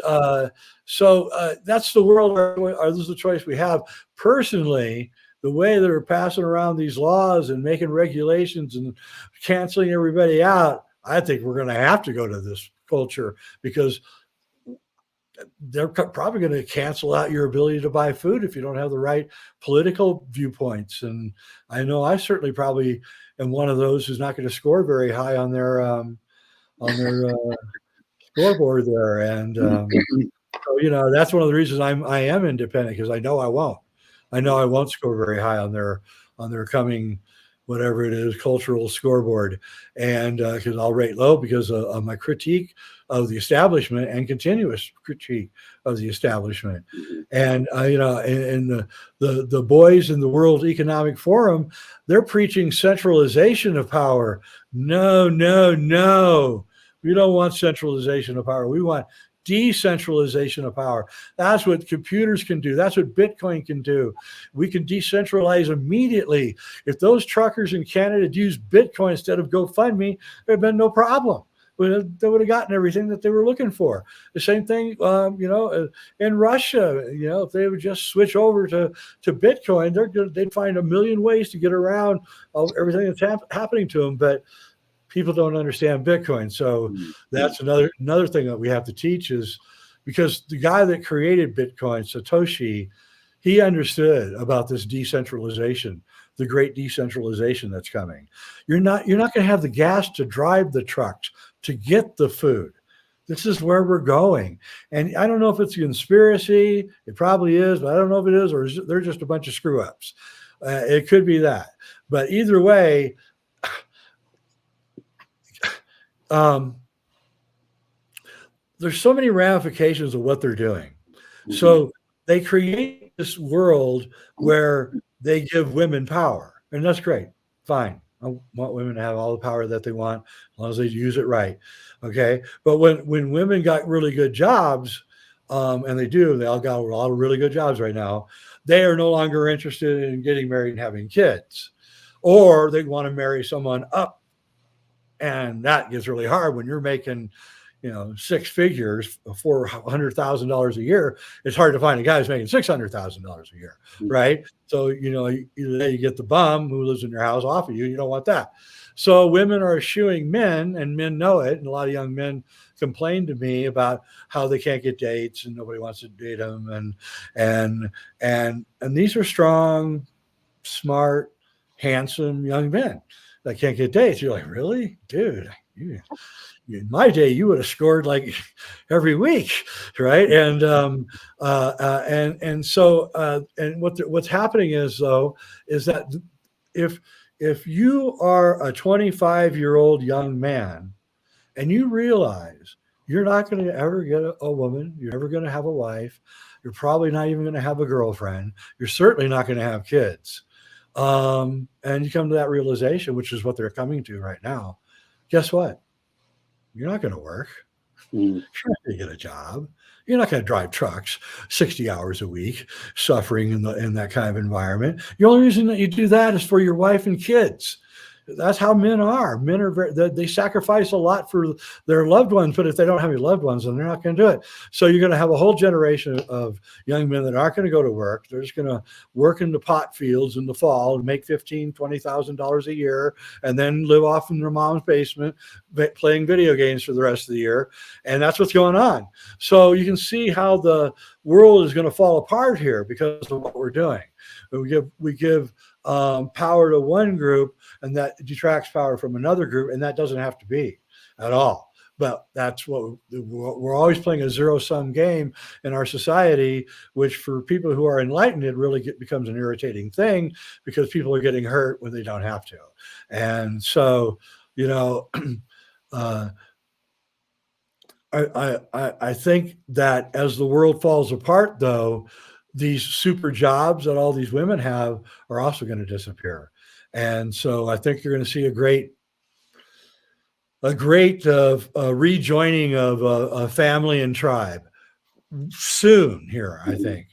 so that's the world, or this is the choice we have. Personally, the way they're passing around these laws and making regulations and canceling everybody out, I think we're going to have to go to this culture, because they're probably going to cancel out your ability to buy food if you don't have the right political viewpoints. And I know I certainly probably am one of those who's not going to score very high on their scoreboard there. And so, you know, that's one of the reasons I am independent, because I know I won't. I know I won't score very high on their coming, whatever it is, cultural scoreboard. And because I'll rate low because of my critique of the establishment and continuous critique of the establishment. And you know, in the boys in the World Economic Forum, they're preaching centralization of power. No, no, no. We don't want centralization of power. We want decentralization of power. That's what computers can do. That's what Bitcoin can do. We can decentralize immediately. If those truckers in Canada had used Bitcoin instead of GoFundMe, there'd been no problem. They would have gotten everything that they were looking for. The same thing, you know, in Russia. You know, if they would just switch over to Bitcoin, they'd find a million ways to get around everything that's happening to them. But people don't understand Bitcoin. So that's another thing that we have to teach, is because the guy that created Bitcoin, Satoshi, he understood about this decentralization, the great decentralization that's coming. You're not going to have the gas to drive the trucks to get the food. This is where we're going. And I don't know if it's a conspiracy. It probably is, but I don't know if it is, or they're just a bunch of screw ups. It could be that. But either way, there's so many ramifications of what they're doing. So they create this world where they give women power, and that's great. Fine. I want women to have all the power that they want, as long as they use it right. Okay. But when women got really good jobs, and they all got a lot of really good jobs right now, they are no longer interested in getting married and having kids, or they want to marry someone up. And that gets really hard when you're making, six figures, $400,000 a year, it's hard to find a guy who's making $600,000 a year, right? So you get the bum who lives in your house off of you. You don't want that. So women are eschewing men, and men know it. And a lot of young men complain to me about how they can't get dates and nobody wants to date them. And these are strong, smart, handsome young men that can't get dates. You're like, really, dude? In my day, you would have scored like every week, right? And what's happening is that if you are a 25-year-old young man and you realize you're not going to ever get a woman, you're never going to have a wife, you're probably not even going to have a girlfriend, you're certainly not going to have kids, and you come to that realization, which is what they're coming to right now. Guess what? You're not going to work. You're not going to get a job. You're not going to drive trucks 60 hours a week, suffering in that kind of environment. The only reason that you do that is for your wife and kids. That's how men are. Men are they sacrifice a lot for their loved ones, but if they don't have any loved ones, then they're not going to do it. So you're going to have a whole generation of young men that aren't going to go to work. They're just going to work in the pot fields in the fall and make $15,000, $20,000 a year, and then live off in their mom's basement playing video games for the rest of the year. And that's what's going on. So you can see how the world is going to fall apart here because of what we're doing. We give power to one group, and that detracts power from another group, and that doesn't have to be at all. But that's what we're always playing, a zero-sum game in our society, which for people who are enlightened, it really becomes an irritating thing because people are getting hurt when they don't have to. And so, I think that as the world falls apart, though, these super jobs that all these women have are also going to disappear. And so I think you're going to see a great rejoining of a family and tribe soon here. I think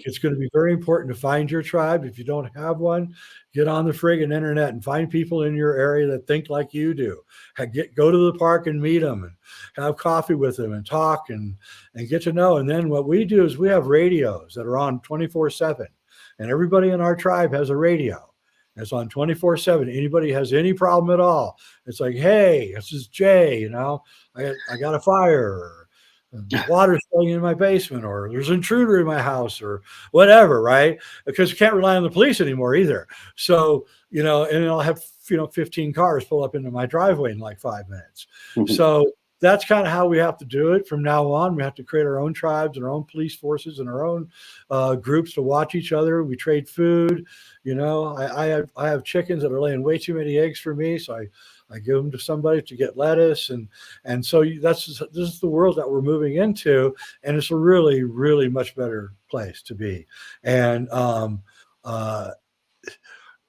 it's going to be very important to find your tribe. If you don't have one, get on the friggin' internet and find people in your area that think like you do. Go to the park and meet them and have coffee with them and talk and get to know. And then what we do is we have radios that are on 24/7, and everybody in our tribe has a radio. It's on 24/7. Anybody has any problem at all, it's like, hey, this is Jay. I got a fire. Or, the water's flowing in my basement, or there's an intruder in my house, or whatever, right? Because you can't rely on the police anymore either. So, and I'll have, 15 cars pull up into my driveway in like 5 minutes. Mm-hmm. So that's kind of how we have to do it from now on. We have to create our own tribes and our own police forces and our own groups to watch each other. We trade food. I have chickens that are laying way too many eggs for me, so I give them to somebody to get lettuce, and so this is the world that we're moving into, and it's a really, really much better place to be. And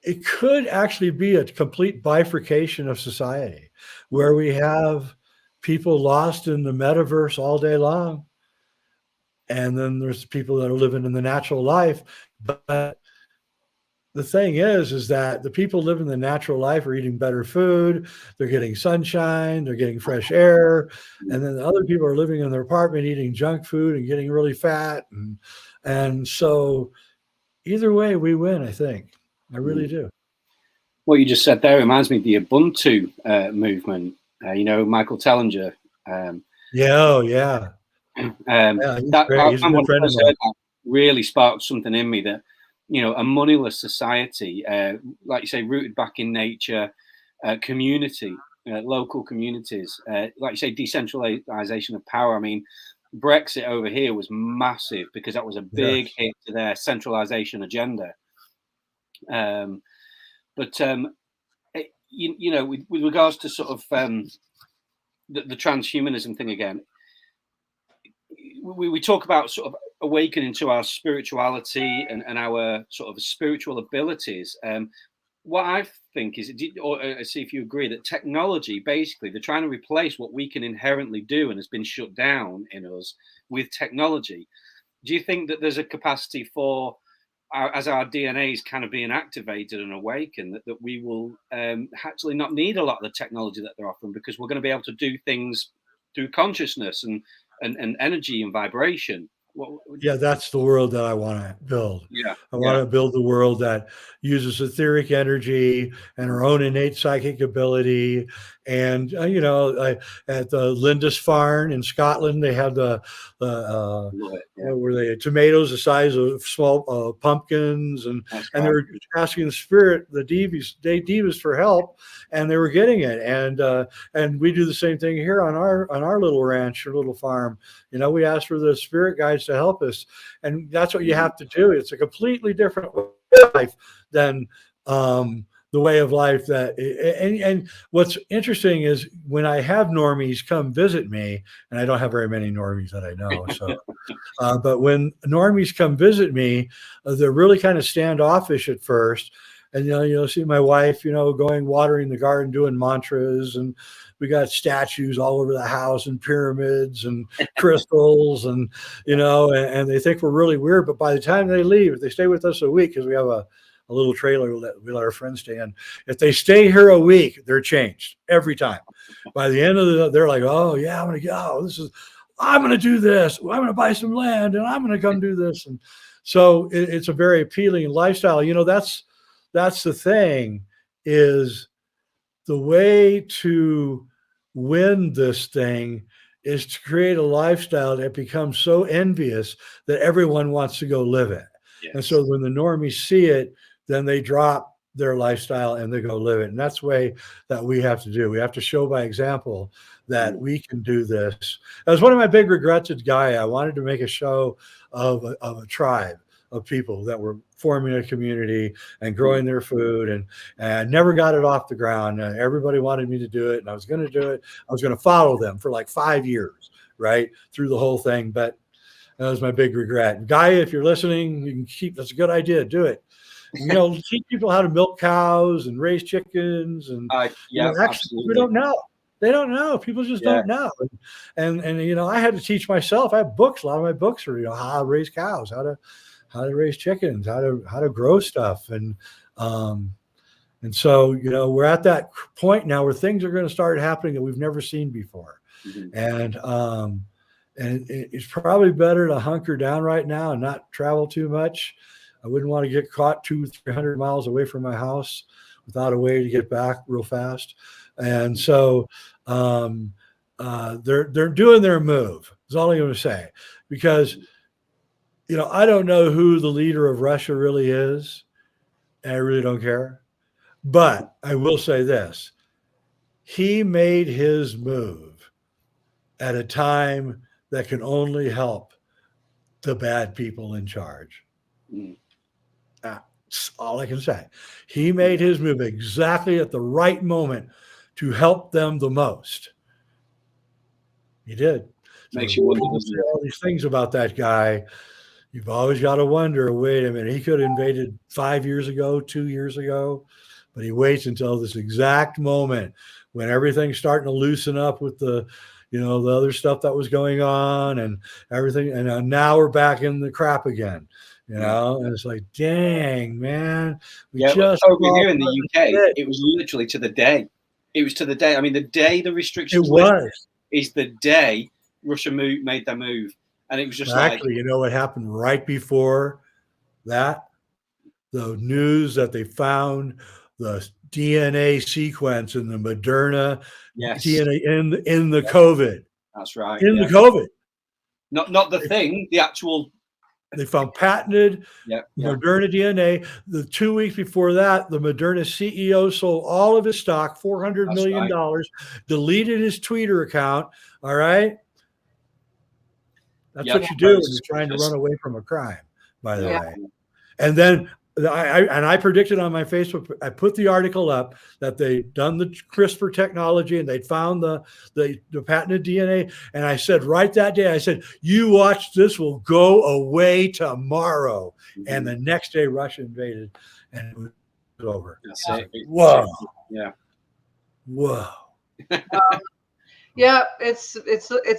it could actually be a complete bifurcation of society, where we have people lost in the metaverse all day long, and then there's people that are living in the natural life. But the thing is that the people living the natural life are eating better food, they're getting sunshine, they're getting fresh air, and then the other people are living in their apartment eating junk food and getting really fat. And so either way, we win, I think. I really do. What you just said there reminds me of the Ubuntu movement. Michael Tellinger. Yeah, That really sparked something in me, that a moneyless society, like you say, rooted back in nature, community, local communities, like you say, decentralization of power. I mean, Brexit over here was massive because that was a big hit to their centralization agenda. But with regards to sort of the transhumanism thing again, we talk about sort of awakening to our spirituality and our sort of spiritual abilities. What I think is, or see if you agree, that technology, basically, they're trying to replace what we can inherently do and has been shut down in us with technology. Do you think that there's a capacity for, as our DNA is kind of being activated and awakened, that we will actually not need a lot of the technology that they're offering, because we're going to be able to do things through consciousness and energy and vibration. Yeah, that's the world that I want to build. Yeah, I want to build the world that uses etheric energy and our own innate psychic ability. And at the Lindisfarne in Scotland, they had what were they? Tomatoes the size of small pumpkins, and they were asking the spirit, the devas for help, and they were getting it. And we do the same thing here on our little ranch or little farm. We ask for the spirit guides to help us, and that's what you have to do. It's a completely different way of life than the way of life that. And what's interesting is when I have normies come visit me, and I don't have very many normies that I know, so. But when normies come visit me, they're really kind of standoffish at first. And you'll see my wife, going watering the garden, doing mantras, and we got statues all over the house and pyramids and crystals, and and they think we're really weird. But by the time they leave, if they stay with us a week, because we have a little trailer that we let our friends stay in. If they stay here a week, they're changed every time. By the end of they're like, oh yeah, I'm going to do this. I'm going to buy some land, and I'm going to come do this. And so it's a very appealing lifestyle. That's the thing, is the way to win this thing is to create a lifestyle that becomes so envious that everyone wants to go live it. Yes. And so when the normies see it, then they drop their lifestyle and they go live it. And that's the way that we have to do. We have to show by example that we can do this. That was one of my big regrets as Gaia. I wanted to make a show of a tribe of people that were forming a community and growing their food, and I never got it off the ground. Everybody wanted me to do it, and I was going to do it. I was going to follow them for like 5 years, right, through the whole thing. But that was my big regret. Gaia, if you're listening, you can keep. That's a good idea. Do it. Teach people how to milk cows and raise chickens, and actually, we don't know. They don't know. People just don't know. And I had to teach myself. I have books. A lot of my books are how to raise cows, how to raise chickens, how to grow stuff, and so we're at that point now where things are going to start happening that we've never seen before, and it's probably better to hunker down right now and not travel too much. I wouldn't want to get caught 200-300 miles away from my house without a way to get back real fast. And so they're doing their move. That's all I'm going to say, because I don't know who the leader of Russia really is, and I really don't care. But I will say this: he made his move at a time that can only help the bad people in charge. That's all I can say. He made his move exactly at the right moment to help them the most. He did. Makes you wonder all these things about that guy. You've always got to wonder, wait a minute, he could have invaded 5 years ago, 2 years ago, but he waits until this exact moment when everything's starting to loosen up with the other stuff that was going on and everything. And now we're back in the crap again. And it's like, dang, man. Over here in the UK, it was literally to the day. It was to the day. I mean, the day the restrictions is the day Russia made their move. And it was just actually, what happened right before that? The news that they found the DNA sequence in the Moderna DNA in the COVID. That's right. In the COVID. Not the thing, the actual. They found patented Moderna DNA. The 2 weeks before that, the Moderna CEO sold all of his stock, $400 million, deleted his Twitter account. All right. That's what you do when you're trying to run away from a crime, by the way. And then I predicted on my Facebook, I put the article up that they'd done the CRISPR technology and they'd found the patented DNA. And I said right that day, I said, you watch, this will go away tomorrow. And the next day Russia invaded and it was over. Whoa. Yeah. Whoa. Yeah, it's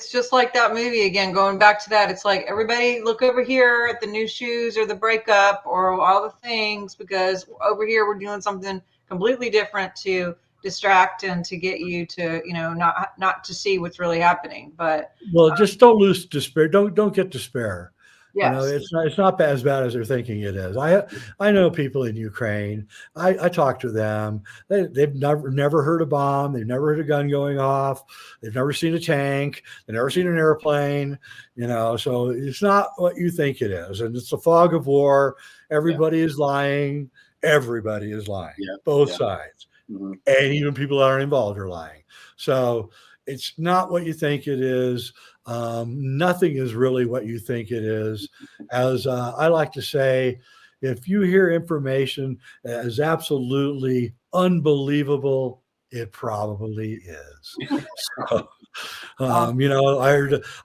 just like that movie again, going back to that. It's like, everybody look over here at the new shoes or the breakup or all the things, because over here we're doing something completely different to distract and to get you to, not to see what's really happening. But Well, just don't lose despair. Don't get despair. yes, It's not as bad as they're thinking it is. I know people in Ukraine. I talk to them. They've never heard a bomb. They've never heard a gun going off. They've never seen a tank. They've never seen an airplane. So it's not what you think it is. And it's the fog of war. Everybody is lying. Everybody is lying. Yeah. Both Yeah. sides. Mm-hmm. And even people that aren't involved are lying. So it's not what you think it is. Nothing is really what you think it is. As I like to say, if you hear information that is absolutely unbelievable, it probably is. So, I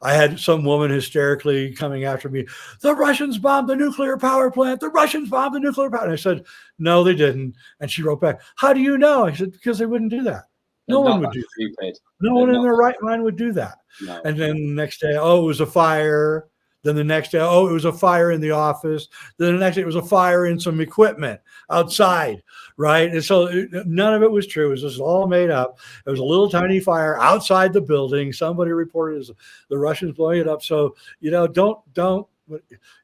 had some woman hysterically coming after me. The Russians bombed the nuclear power plant. The Russians bombed the nuclear power. And I said, no, they didn't. And she wrote back, how do you know? I said, because they wouldn't do that. No one would do that. No one in their right mind would do that. No. And then the next day, oh, it was a fire. Then the next day, oh, it was a fire in the office. Then the next day, it was a fire in some equipment outside, right? And so none of it was true. It was just all made up. It was a little tiny fire outside the building. Somebody reported the Russians blowing it up. So, don't.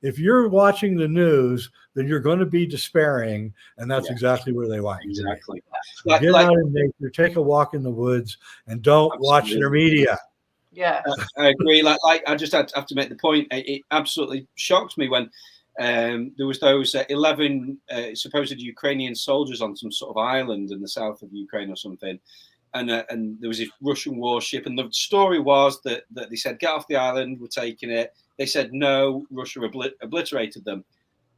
If you're watching the news, then you're going to be despairing, and that's exactly where they want you. Exactly. So get out in nature, take a walk in the woods, and don't watch their media. Yeah, I agree. Like I just have to make the point. It absolutely shocked me when there was those 11 supposed Ukrainian soldiers on some sort of island in the south of Ukraine or something, and there was a Russian warship, and the story was that they said get off the island, we're taking it. They said no, Russia obliterated them.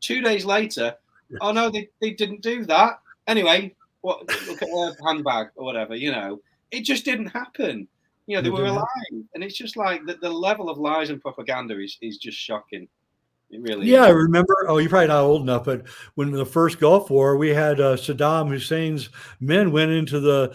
2 days later, oh no, they didn't do that. Anyway, look at their handbag or whatever. It just didn't happen. They were alive, and it's just like the level of lies and propaganda is just shocking. It really is. I remember. Oh, you're probably not old enough, but when the first Gulf War, we had Saddam Hussein's men went into the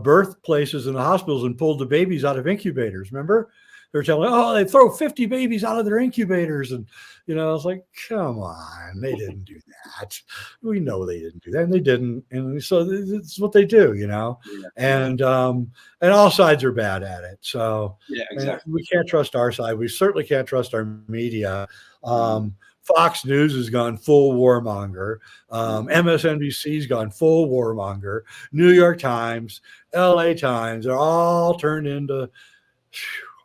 birthplaces and the hospitals and pulled the babies out of incubators. Remember? They're telling, they throw 50 babies out of their incubators. And, I was like, come on, they didn't do that. We know they didn't do that. And they didn't. And so it's what they do, Yeah. And all sides are bad at it. So exactly. We can't trust our side. We certainly can't trust our media. Fox News has gone full warmonger. MSNBC's gone full warmonger. New York Times, LA Times, they're all turned into,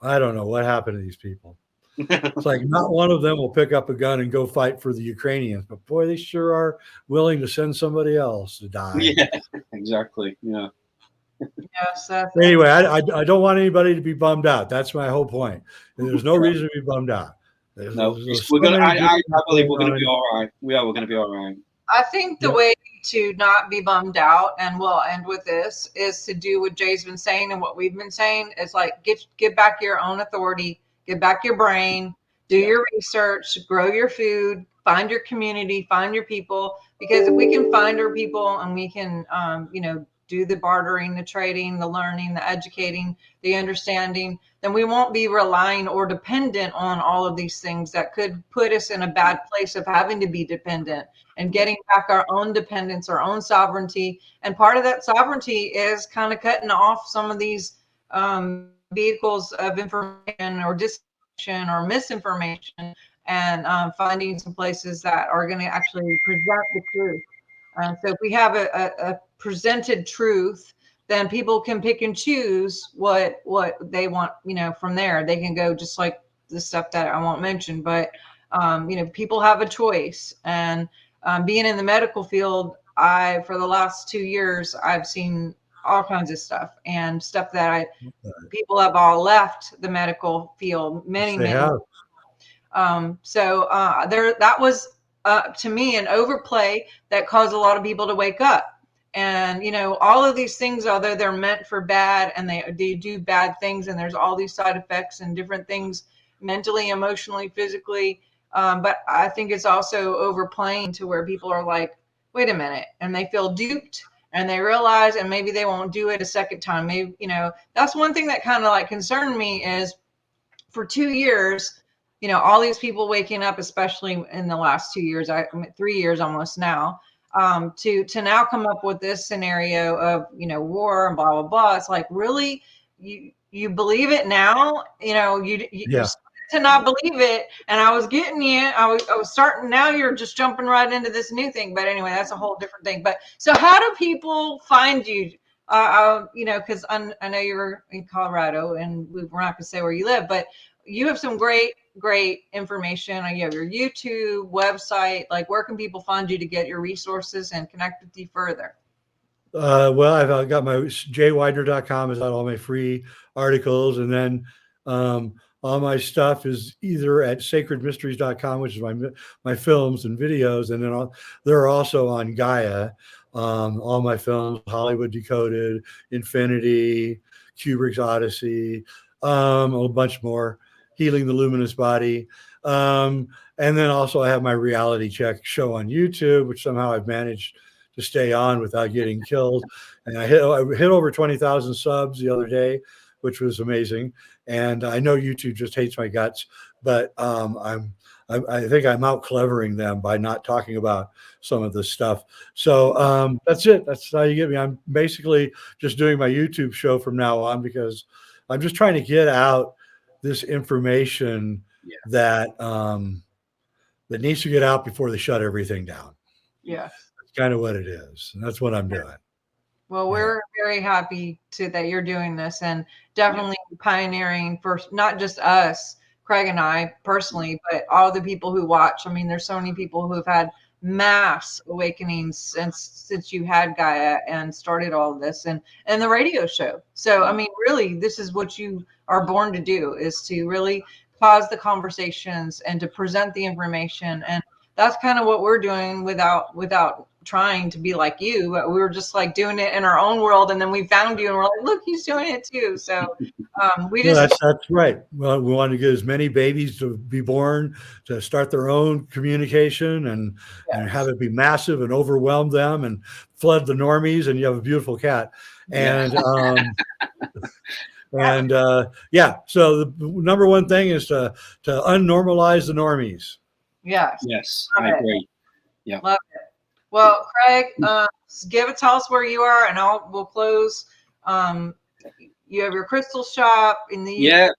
I don't know what happened to these people. It's like not one of them will pick up a gun and go fight for the Ukrainians, but boy, they sure are willing to send somebody else to die. Yeah, exactly. Yeah. Yes. Anyway, I don't want anybody to be bummed out. That's my whole point. And there's no reason to be bummed out. I believe we're going to be all right. We're going to be all right. I think the way to not be bummed out, and we'll end with this, is to do what Jay's been saying and what we've been saying. Is like get back your own authority, get back your brain, do your research, grow your food, find your community, find your people. Because if we can find our people and we can, do the bartering, the trading, the learning, the educating, the understanding, then we won't be relying or dependent on all of these things that could put us in a bad place of having to be dependent and getting back our own dependence, our own sovereignty. And part of that sovereignty is kind of cutting off some of these vehicles of information or disinformation or misinformation, and finding some places that are going to actually present the truth. So if we have a presented truth, then people can pick and choose what they want, from there. They can go just like the stuff that I won't mention, but, people have a choice. And being in the medical field, for the last 2 years, I've seen all kinds of stuff and stuff that people have all left the medical field, many. So that was, to me, an overplay that caused a lot of people to wake up. And, all of these things, although they're meant for bad and they do bad things, and there's all these side effects and different things mentally, emotionally, physically. But I think it's also overplaying to where people are like, wait a minute, and they feel duped and they realize, and maybe they won't do it a second time. Maybe, that's one thing that kind of like concerned me is for 2 years, all these people waking up, especially in the last 2 years, 3 years almost now, to now come up with this scenario of, you know, war and blah blah blah. It's like, really, you believe it now? You know, you started to not believe it, and I was getting you. I was starting. Now you're just jumping right into this new thing. But anyway, that's a whole different thing. But so, how do people find you? You know, because I know you're in Colorado, and we're not going to say where you live, but you have some great information. You have your YouTube website. Like, where can people find you to get your resources and connect with you further? Well, I've got my jweidner.com is got all my free articles, and then all my stuff is either at sacredmysteries.com, which is my films and videos, and then they're also on Gaia. All my films, Hollywood Decoded, Infinity, Kubrick's Odyssey, a bunch more, Healing the Luminous Body. And then also I have my reality check show on YouTube, which somehow I've managed to stay on without getting killed. And I hit over 20,000 subs the other day, which was amazing. And I know YouTube just hates my guts, but I think I'm out clevering them by not talking about some of this stuff. So that's it. That's how you get me. I'm basically just doing my YouTube show from now on, because I'm just trying to get out this information that needs to get out before they shut everything down. Yeah. That's kind of what it is. And that's what I'm doing. Well, we're very happy that you're doing this, and definitely pioneering for not just us, Craig and I personally, but all the people who watch. I mean, there's so many people who have had mass awakenings since you had Gaia and started all of this, and the radio show. So, I mean, really, this is what you are born to do, is to really cause the conversations and to present the information. And that's kind of what we're doing without trying to be like you, but we were just like doing it in our own world, and then we found you and we're like, look, he's doing it too. So that's right. Well, we want to get as many babies to be born, to start their own communication, and have it be massive and overwhelm them and flood the normies, and you have a beautiful cat. And so the number one thing is to unnormalize the normies. Yes, I agree. Yeah. Love it. Well, Craig, tell us where you are, and we'll close. You have your crystal shop in the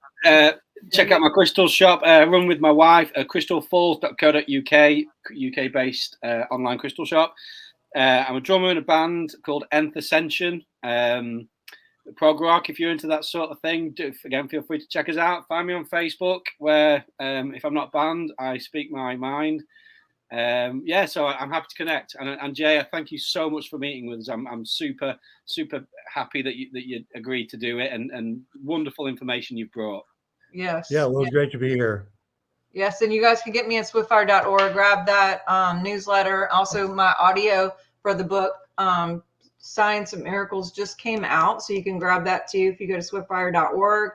check out my crystal shop. Run with my wife, crystalfalls.co.uk, UK-based online crystal shop. I'm a drummer in a band called Nth Ascension. Prog rock, if you're into that sort of thing, again, feel free to check us out. Find me on Facebook, where if I'm not banned, I speak my mind. So I'm happy to connect. And Jay, I thank you so much for meeting with us. I'm super happy that you agreed to do it, and wonderful information you've brought. Yes. Yeah, well, it's great to be here. Yes, and you guys can get me at swiftfire.org. Grab that newsletter. Also, my audio for the book Science of Miracles just came out, so you can grab that too if you go to swiftfire.org.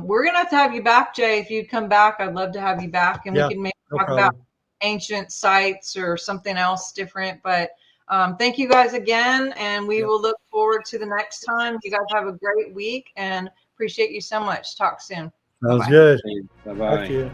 We're gonna have you back, Jay. If you'd come back, I'd love to have you back, and we can maybe talk about ancient sites or something else different. But thank you guys again, and we will look forward to the next time. You guys have a great week, and appreciate you so much. Talk soon. Sounds good. Bye-bye. Thank you.